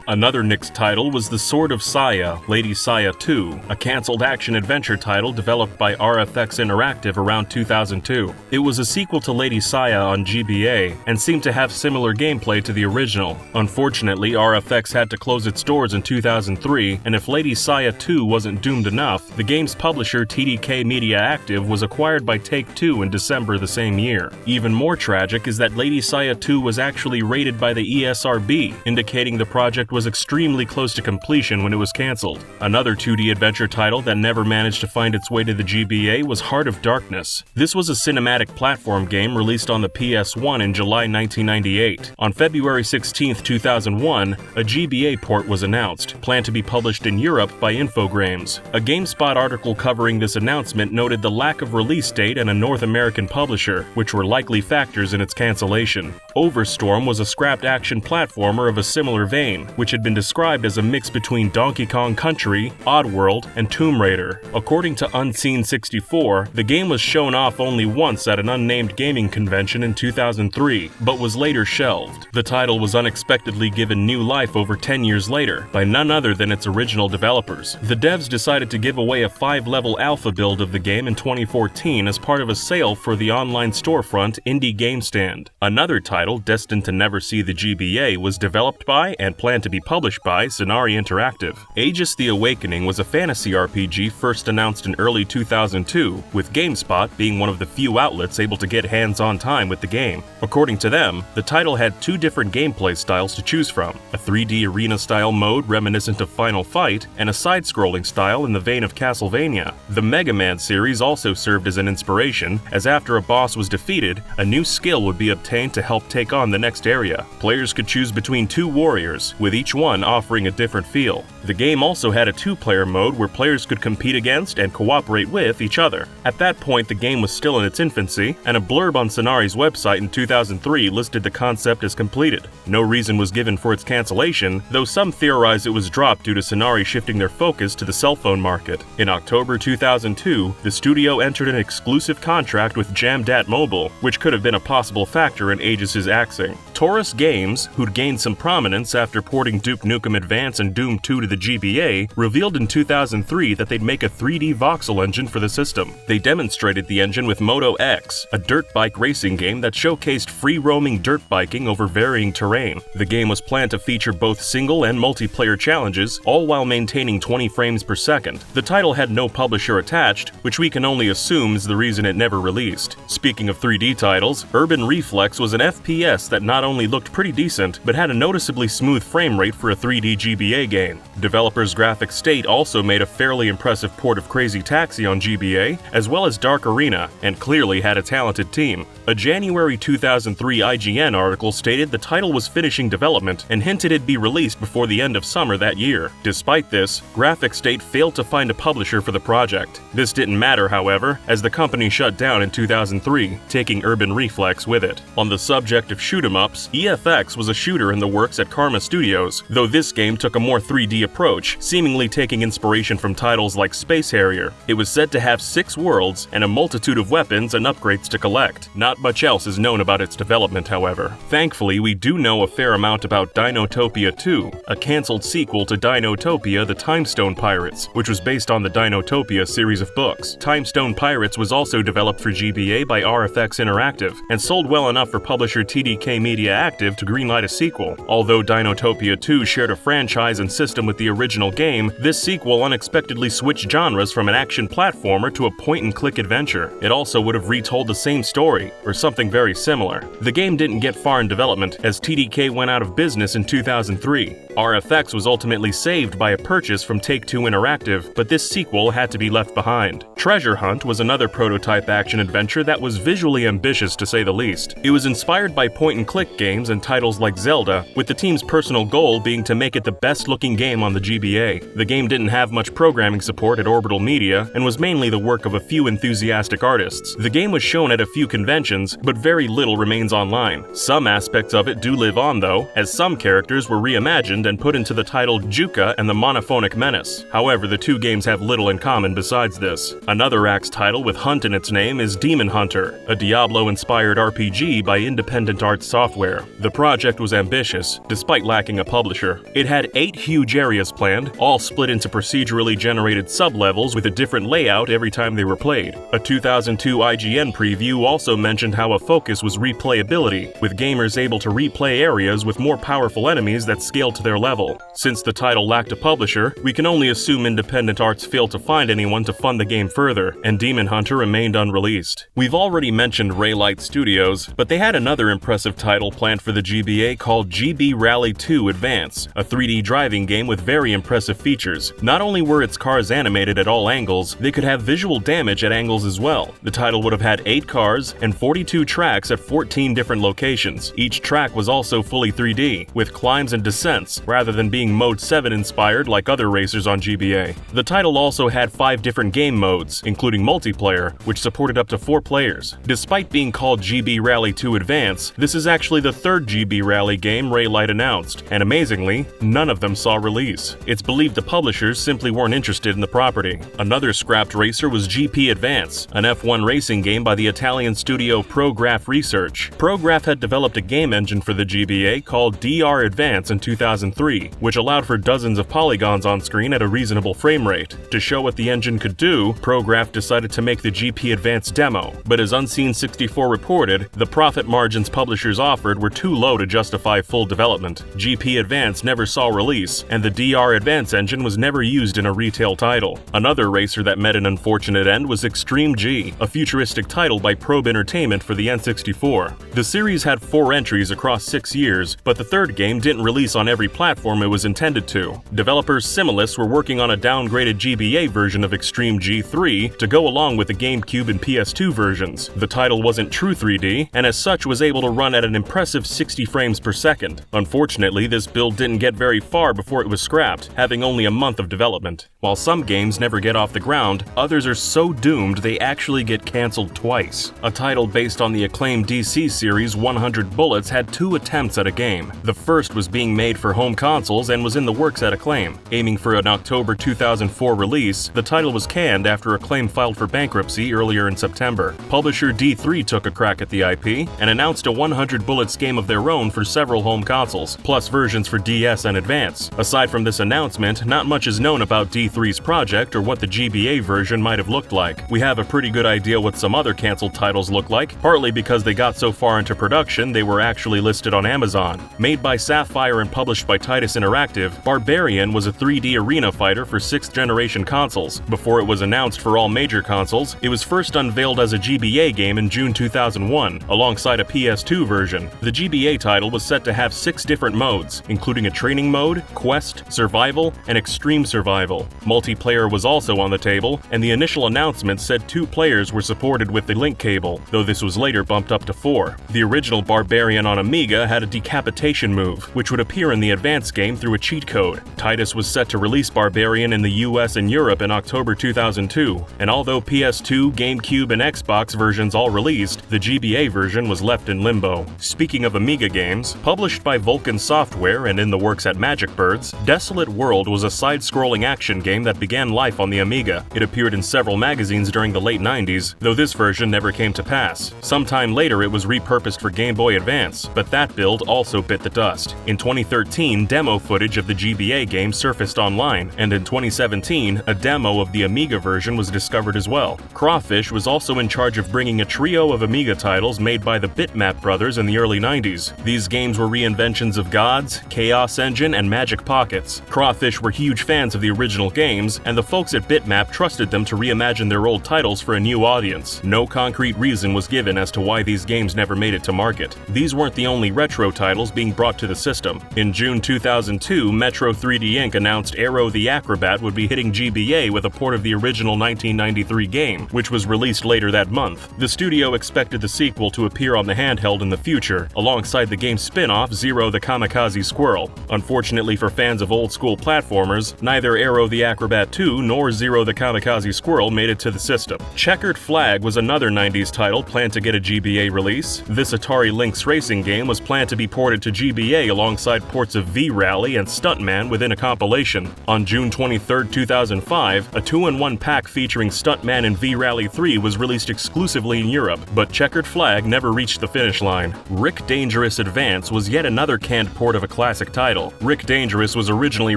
Speaker 1: Another nixed title was The Sword of Saya, Lady Saya 2, a cancelled action-adventure title developed by RFX Interactive around 2002. It was a sequel to Lady Saya on GBA, and seemed to have similar gameplay to the original. Unfortunately, RFX had to close its doors in 2003, and if Lady Saya 2 wasn't doomed enough, the game's publisher TDK Media Active was acquired by Take-Two in December the same year. Even more tragic is that Lady Saya 2 was actually rated by the ESRB, indicating the project was extremely close to completion when it was cancelled. Another 2D adventure title that never managed to find its way to the GBA was Heart of Darkness. This was a cinematic platform game released on the PS1 in July 1998. On February 16, 2001, a GBA port was announced, planned to be published in Europe by Infogrames. A GameSpot article covering this announcement noted the lack of release date and a North American publisher, which were likely factors in its cancellation. Overstorm was a scrapped action platformer of a similar vein, which had been described as a mix between Donkey Kong Country, Oddworld, and Tomb Raider. According to Unseen64, the game was shown off only once at an unnamed gaming convention in 2003, but was later shelved. The title was unexpectedly given new life over 10 years later by none other than its original developers. The devs decided to give away a 5-level alpha build of the game in 2014 as part of a sale for the online storefront Indie Game Stand. Another title, destined to never see the GBA, was developed by and planned to be published by Sonari Interactive. Aegis the Awakening was a fantasy RPG first announced in early 2002, with GameSpot being one of the few outlets able to get hands-on time with the game. According to them, the title had two different gameplay styles to choose from, a 3D arena-style mode reminiscent of Final Fight, and a side-scrolling style in the vein of Castlevania. The Mega Man series also served as an inspiration, as after a boss was defeated, a new skill would be obtained to help take on the next area. Players could choose between two warriors, with each one offering a different feel. The game also had a 2-player mode where players could compete against and cooperate with each other. At that point, the game was still in its infancy, and a blurb on Sonari's website in 2003 listed the concept as completed. No reason was given for its cancellation, though some theorized it was dropped due to Sonari shifting their focus to the cell phone market. In October 2002, the studio entered an exclusive contract with Jamdat Mobile, which could have been a possible factor in Aegis' axing. Taurus Games, who'd gained some prominence after porting Duke Nukem Advance and Doom 2 to the GBA, revealed in 2003 that they'd make a 3D voxel engine for the system. They demonstrated the engine with Moto X, a dirt bike racing game that showcased free-roaming dirt biking over varying terrain. The game was planned to feature both single and multiplayer challenges, all while maintaining 20 frames per second. The title had no publisher attached, which we can only assume is the reason it never released. Speaking of 3D titles, Urban Reflex was an FPS that not only looked pretty decent, but had a noticeably smooth frame rate for a 3D GBA game. Developers Graphic State also made a fairly impressive port of Crazy Taxi on GBA, as well as Dark Arena, and clearly had a talented team. A January 2003 IGN article stated the title was finishing development and hinted it'd be released before the end of summer that year. Despite this, Graphic State failed to find a publisher for the project. This didn't matter, however, as the company shut down in 2003, taking Urban Reflex with it. On the subject of shoot-em-ups, EFX was a shooter in the works at Karma Studios, though this game took a more 3D approach, seemingly taking inspiration from titles like Space Harrier. It was said to have 6 worlds and a multitude of weapons and upgrades to collect. Not much else is known about its development, however. Thankfully, we do know a fair amount about Dinotopia 2, a cancelled sequel to Dinotopia: The Timestone Pirates, which was based on the Dinotopia series of books. Timestone Pirates was also developed for GBA by RFX Interactive, and sold well enough for publisher TDK Media Dinotopia active to greenlight a sequel. Although Dinotopia 2 shared a franchise and system with the original game, this sequel unexpectedly switched genres from an action platformer to a point-and-click adventure. It also would have retold the same story, or something very similar. The game didn't get far in development, as TDK went out of business in 2003. RFX was ultimately saved by a purchase from Take-Two Interactive, but this sequel had to be left behind. Treasure Hunt was another prototype action-adventure that was visually ambitious to say the least. It was inspired by point-and-click games and titles like Zelda, with the team's personal goal being to make it the best-looking game on the GBA. The game didn't have much programming support at Orbital Media, and was mainly the work of a few enthusiastic artists. The game was shown at a few conventions, but very little remains online. Some aspects of it do live on though, as some characters were reimagined and put into the title Juka and the Monophonic Menace. However, the two games have little in common besides this. Another Axe title with Hunt in its name is Demon Hunter, a Diablo-inspired RPG by Independent Arts Software. The project was ambitious, despite lacking a publisher. It had 8 huge areas planned, all split into procedurally generated sub-levels with a different layout every time they were played. A 2002 IGN preview also mentioned how a focus was replayability, with gamers able to replay areas with more powerful enemies that scale to their level. Since the title lacked a publisher, we can only assume Independent Arts failed to find anyone to fund the game further, and Demon Hunter remained unreleased. We've already mentioned Raylight Studios, but they had another impressive title planned for the GBA called GB Rally 2 Advance, a 3D driving game with very impressive features. Not only were its cars animated at all angles, they could have visual damage at angles as well. The title would have had 8 cars and 42 tracks at 14 different locations. Each track was also fully 3D, with climbs and descents, rather than being Mode 7 inspired like other racers on GBA. The title also had 5 different game modes, including multiplayer, which supported up to 4 players. Despite being called GB Rally 2 Advance, this is actually the 3rd GB Rally game Raylight announced, and amazingly, none of them saw release. It's believed the publishers simply weren't interested in the property. Another scrapped racer was GP Advance, an F1 racing game by the Italian studio Prograph Research. Prograph had developed a game engine for the GBA called DR Advance in 2003, which allowed for dozens of polygons on screen at a reasonable frame rate. To show what the engine could do, Prograph decided to make the GP Advance demo, but as Unseen64 reported, the profit margins publishers offered were too low to justify full development. GP Advance never saw release, and the DR Advance engine was never used in a retail title. Another racer that met an unfortunate end was Extreme G, a futuristic title by Probe Entertainment for the N64. The series had 4 entries across 6 years, but the 3rd game didn't release on every platform it was intended to. Developers Similis were working on a downgraded GBA version of Extreme G3 to go along with the GameCube and PS2 versions. The title wasn't true 3D, and as such was able to run at an impressive 60 frames per second. Unfortunately, this build didn't get very far before it was scrapped, having only a month of development. While some games never get off the ground, others are so doomed they actually get cancelled twice. A title based on the acclaimed DC series 100 Bullets had 2 attempts at a game. The first was being made for home consoles and was in the works at Acclaim. Aiming for an October 2004 release, the title was canned after Acclaim filed for bankruptcy earlier in September. Publisher D3 took a crack at the IP and announced a 100 Bullets game of their own for several home consoles, plus versions for DS and Advance. Aside from this announcement, not much is known about D3's project or what the GBA version might have looked like. We have a pretty good idea what some other cancelled titles look like, partly because they got so far into production they were actually listed on Amazon. Made by Sapphire and published by Titus Interactive, Barbarian was a 3D arena fighter for 6th generation consoles. Before it was announced for all major consoles, it was first unveiled as a GBA game in June 2001, alongside a PS2 version. The GBA title was set to have 6 different modes, including a training mode, quest, survival, and extreme survival. Multiplayer was also on the table, and the initial announcement said 2 players were supported with the link cable, though this was later bumped up to 4. The original Barbarian on Amiga had a decapitation move, which would appear in the Advance game through a cheat code. Titus was set to release Barbarian in the US and Europe in October 2002, and although PS2, GameCube, and Xbox versions all released, the GBA version was left in limbo. Speaking of Amiga games, published by Vulcan Software and in the works at Magic Birds, Desolate World was a side-scrolling action game that began life on the Amiga. It appeared in several magazines during the late 90s, though this version never came to pass. Sometime later it was repurposed for Game Boy Advance, but that build also bit the dust. In 2013, demo footage of the GBA game surfaced online, and in 2017, a demo of the Amiga version was discovered as well. Crawfish was also in charge of bringing a trio of Amiga titles made by the Bitmap brothers in the early early 90s. These games were reinventions of Gods, Chaos Engine, and Magic Pockets. Crawfish were huge fans of the original games, and the folks at Bitmap trusted them to reimagine their old titles for a new audience. No concrete reason was given as to why these games never made it to market. These weren't the only retro titles being brought to the system. In June 2002, Metro 3D Inc. announced Aero the Acrobat would be hitting GBA with a port of the original 1993 game, which was released later that month. The studio expected the sequel to appear on the handheld in the future, alongside the game's spin-off Zero the Kamikaze Squirrel. Unfortunately for fans of old-school platformers, neither Aero the Acrobat 2 nor Zero the Kamikaze Squirrel made it to the system. Checkered Flag was another 90s title planned to get a GBA release. This Atari Lynx racing game was planned to be ported to GBA alongside ports of V-Rally and Stuntman within a compilation. On June 23, 2005, a 2-in-1 pack featuring Stuntman and V-Rally 3 was released exclusively in Europe, but Checkered Flag never reached the finish line. Rick Dangerous Advance was yet another canned port of a classic title. Rick Dangerous was originally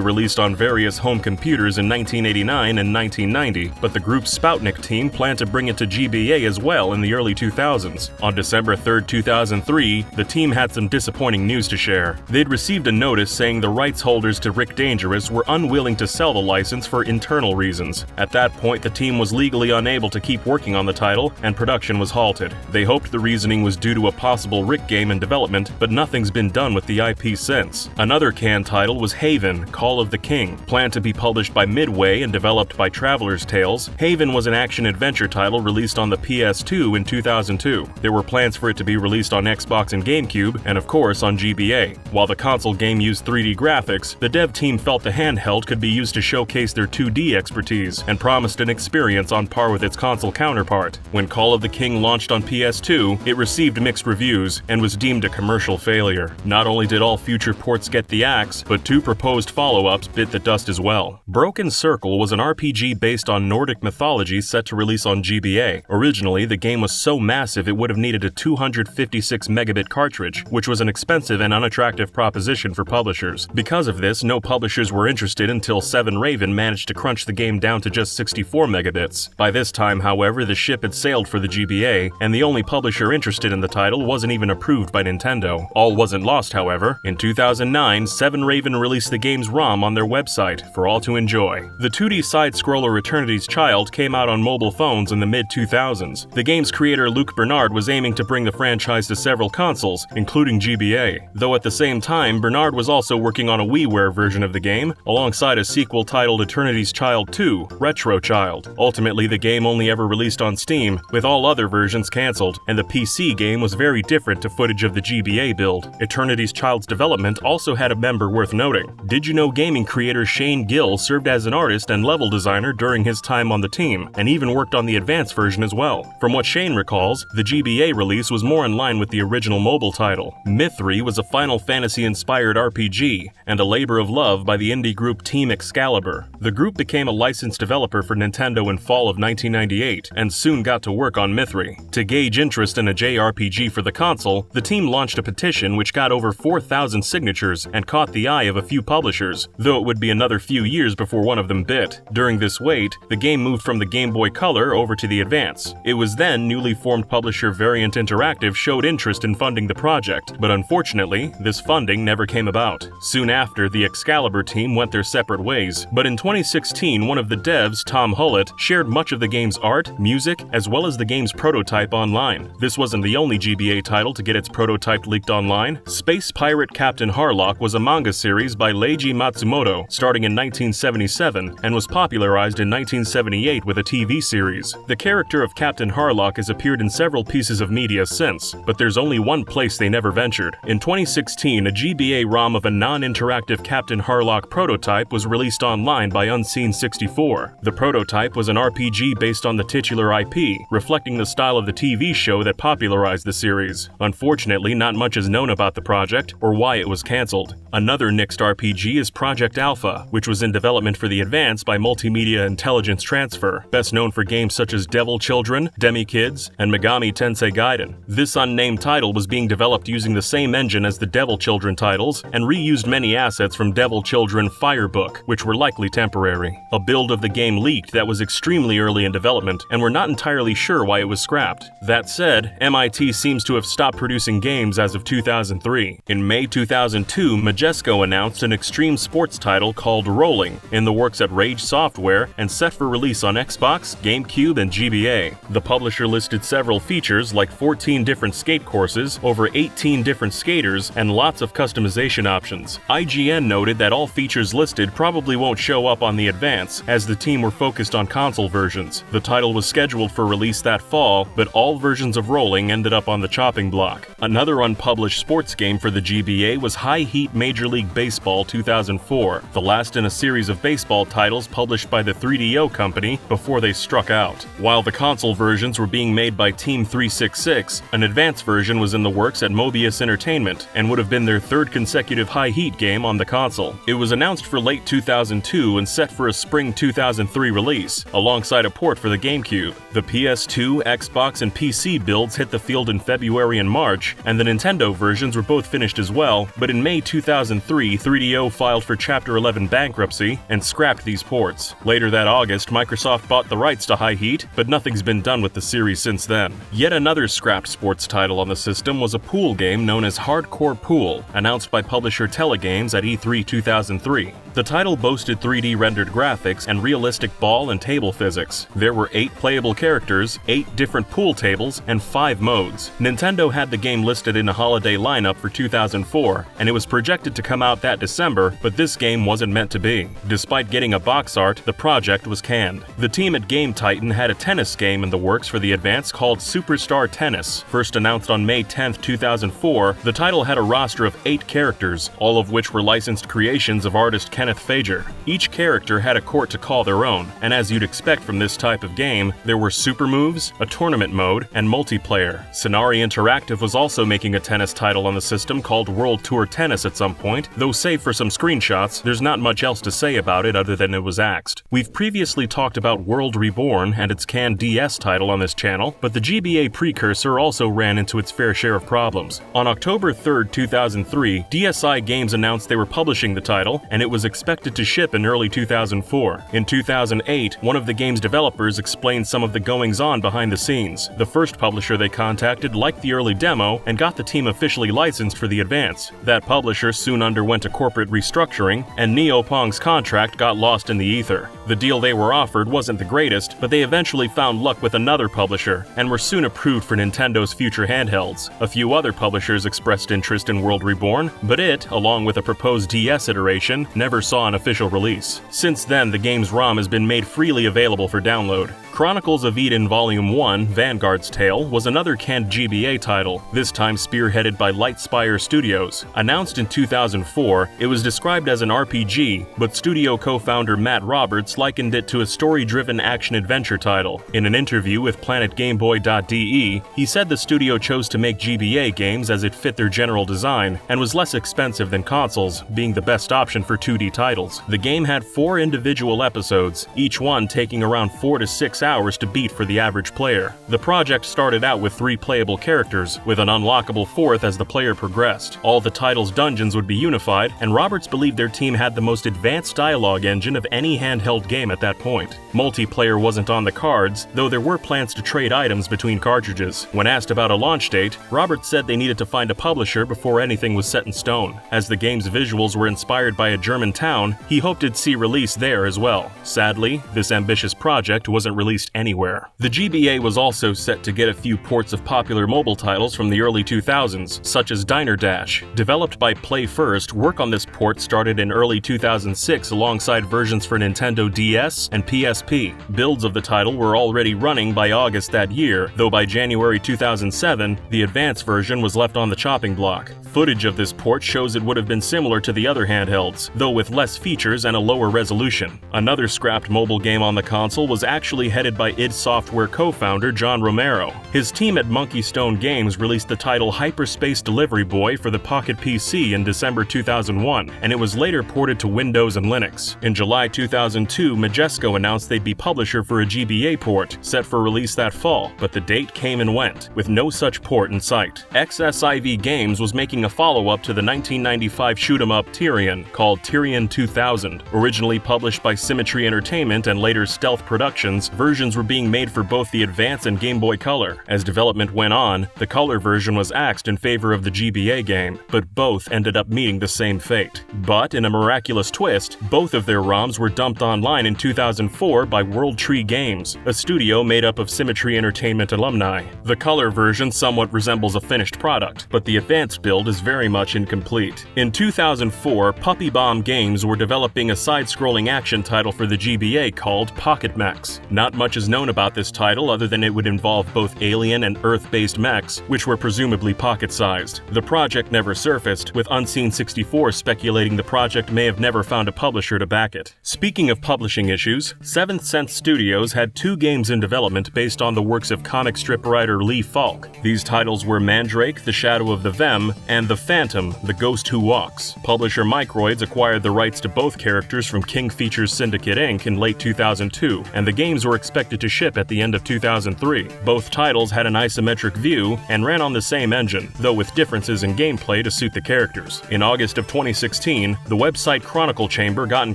Speaker 1: released on various home computers in 1989 and 1990, but the group's Spoutnik team planned to bring it to GBA as well in the early 2000s. On December 3, 2003, the team had some disappointing news to share. They'd received a notice saying the rights holders to Rick Dangerous were unwilling to sell the license for internal reasons. At that point, the team was legally unable to keep working on the title, and production was halted. They hoped the reasoning was due to a possible Rick game in development, but nothing's been done with the IP since. Another canned title was Haven, Call of the King. Planned to be published by Midway and developed by Traveler's Tales, Haven was an action-adventure title released on the PS2 in 2002. There were plans for it to be released on Xbox and GameCube, and of course on GBA. While the console game used 3D graphics, the dev team felt the handheld could be used to showcase their 2D expertise, and promised an experience on par with its console counterpart. When Call of the King launched on PS2, it received mixed reviews and was deemed a commercial failure. Not only did all future ports get the axe, but 2 proposed follow-ups bit the dust as well. Broken Circle was an RPG based on Nordic mythology set to release on GBA. Originally, the game was so massive it would have needed a 256 megabit cartridge, which was an expensive and unattractive proposition for publishers. Because of this, no publishers were interested until Seven Raven managed to crunch the game down to just 64 megabits. By this time, however, the ship had sailed for the GBA, and the only publisher interested in the title wasn't even approved by Nintendo. All wasn't lost, however. In 2009, Seven Raven released the game's ROM on their website for all to enjoy. The 2D side-scroller Eternity's Child came out on mobile phones in the mid-2000s. The game's creator Luke Bernard was aiming to bring the franchise to several consoles, including GBA. Though at the same time, Bernard was also working on a WiiWare version of the game, alongside a sequel titled Eternity's Child 2, Retro Child. Ultimately, the game only ever released on Steam, with all other versions cancelled, and the PC game was very different to footage of the GBA build. Eternity's Child's development also had a member worth noting. DidYouKnowGaming creator Shane Gill served as an artist and level designer during his time on the team, and even worked on the advanced version as well. From what Shane recalls, the GBA release was more in line with the original mobile title. Mythry was a Final Fantasy-inspired RPG, and a labor of love by the indie group Team Excalibur. The group became a licensed developer for Nintendo in fall of 1998, and soon got to work on Mythry. To gauge interest in a JRPG for the console, the team launched a petition which got over 4,000 signatures and caught the eye of a few publishers, though it would be another few years before one of them bit. During this wait, the game moved from the Game Boy Color over to the Advance. It was then newly formed publisher Variant Interactive showed interest in funding the project, but unfortunately, this funding never came about. Soon after, the Excalibur team went their separate ways, but in 2016, one of the devs, Tom Hullett, shared much of the game's art, music, as well as the game's prototype online. This wasn't the only GBA title to get its prototype leaked online. Space Pirate Captain Harlock was a manga series by Leiji Matsumoto, starting in 1977, and was popularized in 1978 with a TV series. The character of Captain Harlock has appeared in several pieces of media since, but there's only one place they never ventured. In 2016, a GBA ROM of a non-interactive Captain Harlock prototype was released online by Unseen64. The prototype was an RPG based on the titular IP, reflecting the style of the TV show that popularized the series. Unfortunately, not much is known about the project or why it was cancelled. Another nixed RPG is Project Alpha, which was in development for the Advance by Multimedia Intelligence Transfer, best known for games such as Devil Children, Demi Kids, and Megami Tensei Gaiden. This unnamed title was being developed using the same engine as the Devil Children titles and reused many assets from Devil Children Firebook, which were likely temporary. A build of the game leaked that was extremely early in development, and we're not entirely sure why it was scrapped. That said, MIT seems to have stopped producing games as of 2003. In May 2002, Majesco announced an extreme sports title called Rolling, in the works at Rage Software and set for release on Xbox, GameCube, and GBA. The publisher listed several features like 14 different skate courses, over 18 different skaters, and lots of customization options. IGN noted that all features listed probably won't show up on the Advance, as the team were focused on console versions. The title was scheduled for release that fall, but all versions of Rolling ended up on the chopping block. Another unpublished sports game for the GBA was High Heat Major League Baseball 2004, the last in a series of baseball titles published by the 3DO company before they struck out. While the console versions were being made by Team 366, an advanced version was in the works at Mobius Entertainment and would have been their third consecutive High Heat game on the console. It was announced for late 2002 and set for a spring 2003 release, alongside a port for the GameCube. The PS2, Xbox, and PC builds hit the field in February and March, and the Nintendo versions were both finished as well, but in May 2003, 3DO filed for Chapter 11 bankruptcy and scrapped these ports. Later that August, Microsoft bought the rights to High Heat, but nothing's been done with the series since then. Yet another scrapped sports title on the system was a pool game known as Hardcore Pool, announced by publisher Telegames at E3 2003. The title boasted 3D rendered graphics and realistic ball and table physics. There were 8 playable characters, 8 different pool tables, and 5 modes. Nintendo had the game listed in a holiday lineup for 2004, and it was projected to come out that December, but this game wasn't meant to be. Despite getting a box art, the project was canned. The team at Game Titan had a tennis game in the works for the Advance called Superstar Tennis. First announced on May 10, 2004, the title had a roster of 8 characters, all of which were licensed creations of artist Kenneth Fager. Each character had a court to call their own, and as you'd expect from this type of game, there were super moves, a tournament mode, and multiplayer. Sonari Interactive was also making a tennis title on the system called World Tour Tennis at some point, though save for some screenshots, there's not much else to say about it other than it was axed. We've previously talked about World Reborn and its canned DS title on this channel, but the GBA precursor also ran into its fair share of problems. On October 3, 2003, DSi Games announced they were publishing the title, and it was expected to ship in early 2004. In 2008, one of the game's developers explained some of the goings-on behind the scenes. The first publisher they contacted liked the early demo and got the team officially licensed for the Advance. That publisher soon underwent a corporate restructuring, and Neopong's contract got lost in the ether. The deal they were offered wasn't the greatest, but they eventually found luck with another publisher, and were soon approved for Nintendo's future handhelds. A few other publishers expressed interest in World Reborn, but it, along with a proposed DS iteration, never saw an official release. Since then, the game's ROM has been made freely available for download. Chronicles of Eden Volume 1, Vanguard's Tale, was another canned GBA title, this time spearheaded by Lightspire Studios. Announced in 2004, it was described as an RPG, but studio co-founder Matt Roberts likened it to a story-driven action-adventure title. In an interview with PlanetGameBoy.de, he said the studio chose to make GBA games as it fit their general design, and was less expensive than consoles, being the best option for 2D titles. The game had 4 individual episodes, each one taking around 4 to 6 hours to beat for the average player. The project started out with 3 playable characters, with an unlockable 4th as the player progressed. All the title's dungeons would be unified, and Roberts believed their team had the most advanced dialogue engine of any handheld game at that point. Multiplayer wasn't on the cards, though there were plans to trade items between cartridges. When asked about a launch date, Roberts said they needed to find a publisher before anything was set in stone. As the game's visuals were inspired by a German town, he hoped it'd see release there as well. Sadly, this ambitious project wasn't released anywhere. The GBA was also set to get a few ports of popular mobile titles from the early 2000s, such as Diner Dash. Developed by Play First, work on this port started in early 2006 alongside versions for Nintendo DS and PSP. Builds of the title were already running by August that year, though by January 2007, the advanced version was left on the chopping block. Footage of this port shows it would have been similar to the other handhelds, though with less features and a lower resolution. Another scrapped mobile game on the console was actually headed by id Software co-founder John Romero. His team at Monkey Stone Games released the title Hyperspace Delivery Boy for the Pocket PC in December 2001, and it was later ported to Windows and Linux. In July 2002, Majesco announced they'd be publisher for a GBA port, set for release that fall, but the date came and went, with no such port in sight. XSIV Games was making a follow-up to the 1995 shoot-'em-up Tyrion, called Tyrion 2000. Originally published by Symmetry Entertainment and later Stealth Productions, versions were being made for both the Advance and Game Boy Color. As development went on, the Color version was axed in favor of the GBA game, but both ended up meeting the same fate. But in a miraculous twist, both of their ROMs were dumped online in 2004 by World Tree Games, a studio made up of Symmetry Entertainment alumni. The Color version somewhat resembles a finished product, but the Advance build is very much incomplete. In 2004, Puppy Bomb Games were developing a side-scrolling action title for the GBA called Pocket Mechs. Not much is known about this title other than it would involve both alien and Earth-based mechs, which were presumably pocket-sized. The project never surfaced, with Unseen64 speculating the project may have never found a publisher to back it. Speaking of publishing issues, Seventh Sense Studios had 2 games in development based on the works of comic strip writer Lee Falk. These titles were Mandrake, The Shadow of the Vem, and The Phantom, The Ghost Who Walks. Publisher Microids acquired the rights to both characters from King Features Syndicate Inc. in late 2002, and the games were expected to ship at the end of 2003. Both titles had an isometric view and ran on the same engine, though with differences in gameplay to suit the characters. In August of 2016, the website Chronicle Chamber got in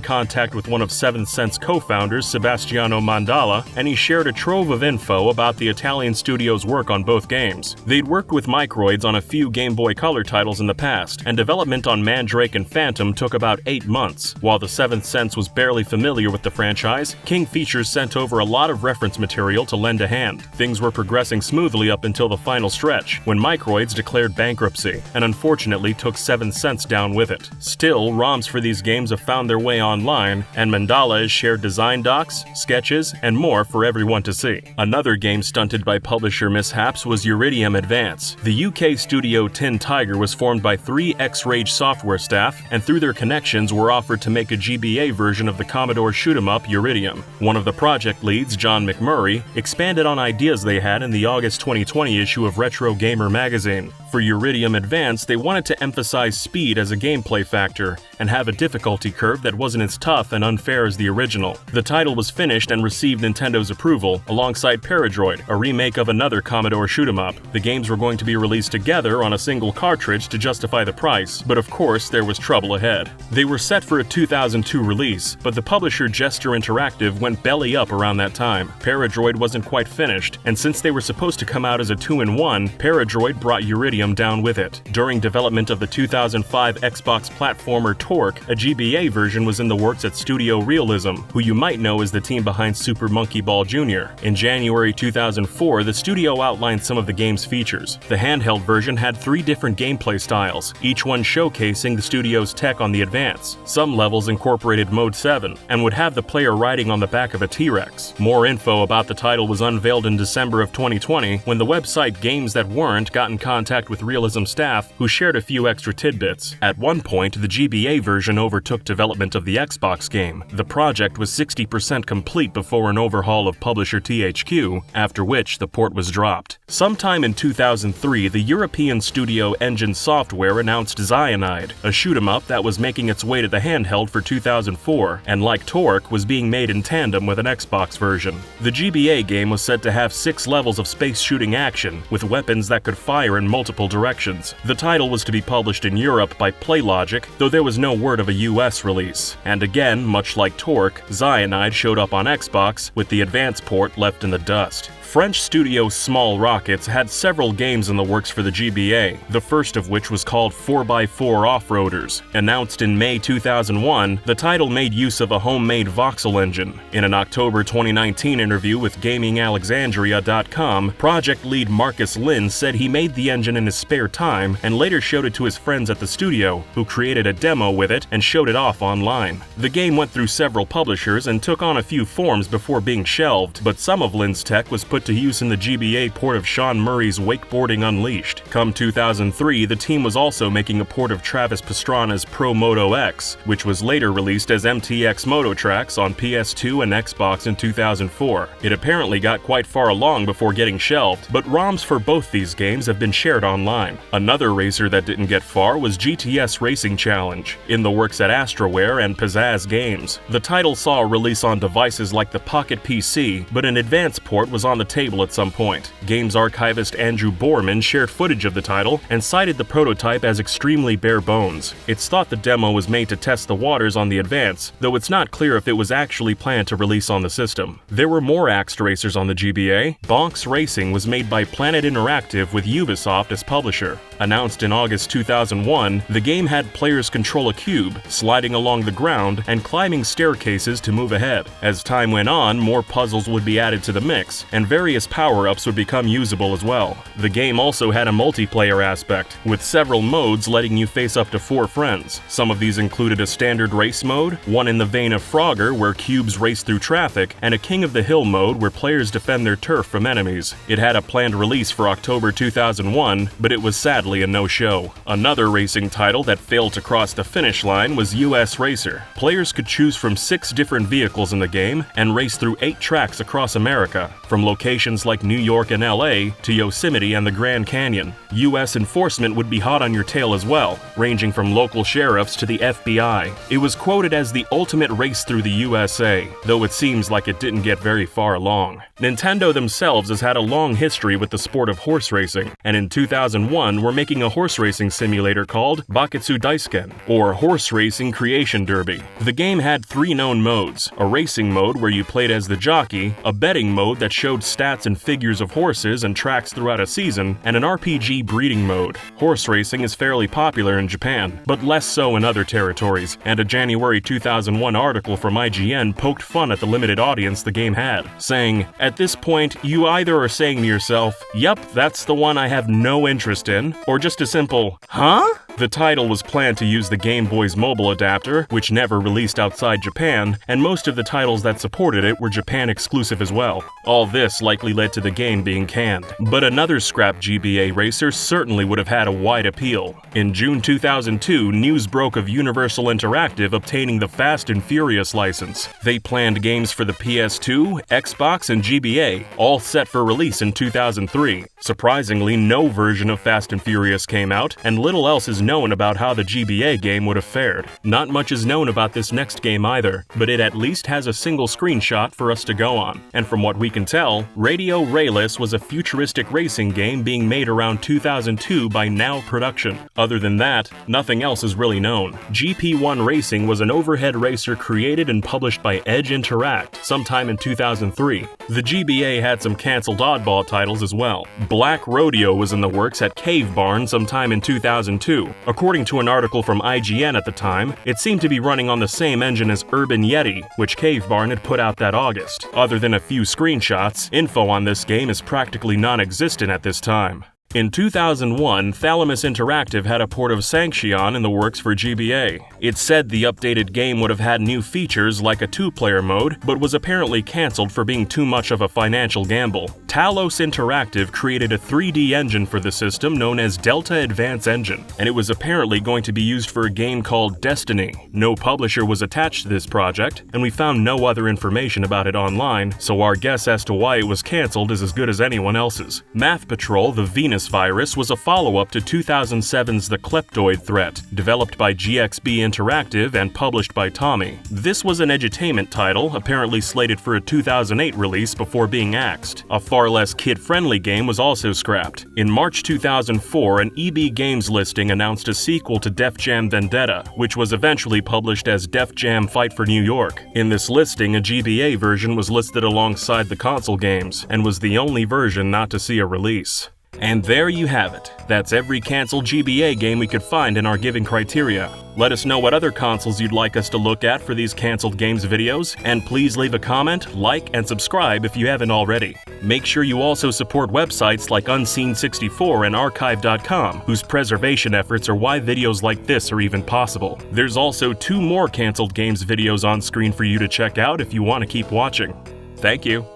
Speaker 1: contact with one of Seventh Sense co-founders, Sebastiano Mandala, and he shared a trove of info about the Italian studio's work on both games. They'd worked with Microids on a few Game Boy Color titles in the past, and development on Mandrake and Phantom took about 8 months. While the Seventh Sense was barely familiar with the franchise, King Features sent over a lot of reference material to lend a hand. Things were progressing smoothly up until the final stretch, when Microids declared bankruptcy, and unfortunately took Seventh Sense down with it. Still, ROMs for these games have found their way online, and Mandala has shared design docs, sketches, and more for everyone to see. Another game stunted by publisher mishaps was Uridium Advance. The UK studio Tin Tiger was formed by 3 X-Rage software staff, and through their connections were offered to make a GBA version of the Commodore shoot-'em-up Uridium. One of the project leads, John McMurray, expanded on ideas they had in the August 2020 issue of Retro Gamer magazine. For Uridium Advance, they wanted to emphasize speed as a gameplay factor, and have a difficulty curve that wasn't as tough and unfair as the original. The title was finished and received Nintendo's approval, alongside Paradroid, a remake of another Commodore shoot-'em-up. The games were going to be released together on a single cartridge to justify the price, but of course there was trouble ahead. They were set for a 2002 release, but the publisher Gesture Interactive went belly up around that time. Paradroid wasn't quite finished, and since they were supposed to come out as a 2-in-1, Paradroid brought Uridium down with it. During development of the 2005 Xbox platformer Torque, a GBA version was in the works at Studio Realism, who you might know as the team behind Super Monkey Ball Jr. In January 2004, the studio outlined some of the game's features. The handheld version had 3 different gameplay styles, each one showcasing the studio's tech on the Advance. Some levels incorporated Mode 7, and would have the player riding on the back of a T-Rex. More info about the title was unveiled in December of 2020, when the website Games That Weren't got in contact with Realism staff, who shared a few extra tidbits. At one point, the GBA version overtook development of the Xbox game. The project was 60% complete before an overhaul of publisher THQ, after which the port was dropped. Sometime in 2003, the European studio Engine Software announced Cyanide, a shoot-'em-up that was making its way to the handheld for 2004, and like Torque, was being made in tandem with an Xbox version. The GBA game was said to have 6 levels of space shooting action, with weapons that could fire in multiple directions. The title was to be published in Europe by PlayLogic, though there was no word of a US release. And again, much like Torque, Cyanide showed up on Xbox, with the Advance port left in the dust. French studio Small Rockets had several games in the works for the GBA, the first of which was called 4x4 Off-Roaders. Announced in May 2001, the title made use of a homemade voxel engine. In an October 2019 interview with GamingAlexandria.com, project lead Marcus Lynn said he made the engine in his spare time and later showed it to his friends at the studio, who created a demo with it and showed it off online. The game went through several publishers and took on a few forms before being shelved, but some of Lynn's tech was put put to use in the GBA port of Sean Murray's Wakeboarding Unleashed. Come 2003, the team was also making a port of Travis Pastrana's Pro Moto X, which was later released as MTX Moto Tracks on PS2 and Xbox in 2004. It apparently got quite far along before getting shelved, but ROMs for both these games have been shared online. Another racer that didn't get far was GTS Racing Challenge, in the works at Astroware and Pizzazz Games. The title saw a release on devices like the Pocket PC, but an advanced port was on the table at some point. Games archivist Andrew Borman shared footage of the title and cited the prototype as extremely bare bones. It's thought the demo was made to test the waters on the Advance, though it's not clear if it was actually planned to release on the system. There were more axed racers on the GBA. Bonks Racing was made by Planet Interactive with Ubisoft as publisher. Announced in August 2001, the game had players control a cube, sliding along the ground and climbing staircases to move ahead. As time went on, more puzzles would be added to the mix, and various power-ups would become usable as well. The game also had a multiplayer aspect, with several modes letting you face up to 4 friends. Some of these included a standard race mode, one in the vein of Frogger where cubes race through traffic, and a King of the Hill mode where players defend their turf from enemies. It had a planned release for October 2001, but it was sadly a no-show. Another racing title that failed to cross the finish line was US Racer. Players could choose from 6 different vehicles in the game and race through 8 tracks across America, from locations like New York and LA to Yosemite and the Grand Canyon. US enforcement would be hot on your tail as well, ranging from local sheriffs to the FBI. It was quoted as the ultimate race through the USA, though it seems like it didn't get very far along. Nintendo themselves has had a long history with the sport of horse racing, and in 2001 were making a horse racing simulator called Baketsu Daisuken, or Horse Racing Creation Derby. The game had 3 known modes: a racing mode where you played as the jockey, a betting mode that showed stats and figures of horses and tracks throughout a season, and an RPG breeding mode. Horse racing is fairly popular in Japan, but less so in other territories, and a January 2001 article from IGN poked fun at the limited audience the game had, saying, "At this point, you either are saying to yourself, 'Yup, that's the one I have no interest in,' or just a simple, 'Huh?' The title was planned to use the Game Boy's mobile adapter, which never released outside Japan, and most of the titles that supported it were Japan exclusive as well. All this likely led to the game being canned. But another scrap GBA racer certainly would have had a wide appeal. In June 2002, news broke of Universal Interactive obtaining the Fast and Furious license. They planned games for the PS2, Xbox, and GBA, all set for release in 2003. Surprisingly, no version of Fast and Furious came out, and little else is known about how the GBA game would have fared. Not much is known about this next game either, but it at least has a single screenshot for us to go on. And from what we can tell, Radio Rayless was a futuristic racing game being made around 2002 by Now Production. Other than that, nothing else is really known. GP1 Racing was an overhead racer created and published by Edge Interact sometime in 2003. The GBA had some cancelled oddball titles as well. Black Rodeo was in the works at Cave Barn sometime in 2002. According to an article from IGN at the time, it seemed to be running on the same engine as Urban Yeti, which Cave Barn had put out that August. Other than a few screenshots, info on this game is practically non-existent at this time. In 2001, Thalamus Interactive had a port of Sanction in the works for GBA. It said the updated game would have had new features like a 2-player mode, but was apparently cancelled for being too much of a financial gamble. Talos Interactive created a 3D engine for the system known as Delta Advance Engine, and it was apparently going to be used for a game called Destiny. No publisher was attached to this project, and we found no other information about it online, so our guess as to why it was cancelled is as good as anyone else's. Math Patrol: The Venus Virus was a follow-up to 2007's The Kleptoid Threat, developed by GXB Interactive and published by Tommy. This was an edutainment title, apparently slated for a 2008 release before being axed. A far less kid-friendly game was also scrapped. In March 2004, an EB Games listing announced a sequel to Def Jam Vendetta, which was eventually published as Def Jam Fight for New York. In this listing, a GBA version was listed alongside the console games, and was the only version not to see a release. And there you have it. That's every cancelled GBA game we could find in our giving criteria. Let us know what other consoles you'd like us to look at for these cancelled games videos, and please leave a comment, like, and subscribe if you haven't already. Make sure you also support websites like Unseen64 and Archive.com, whose preservation efforts are why videos like this are even possible. There's also 2 more cancelled games videos on screen for you to check out if you want to keep watching. Thank you.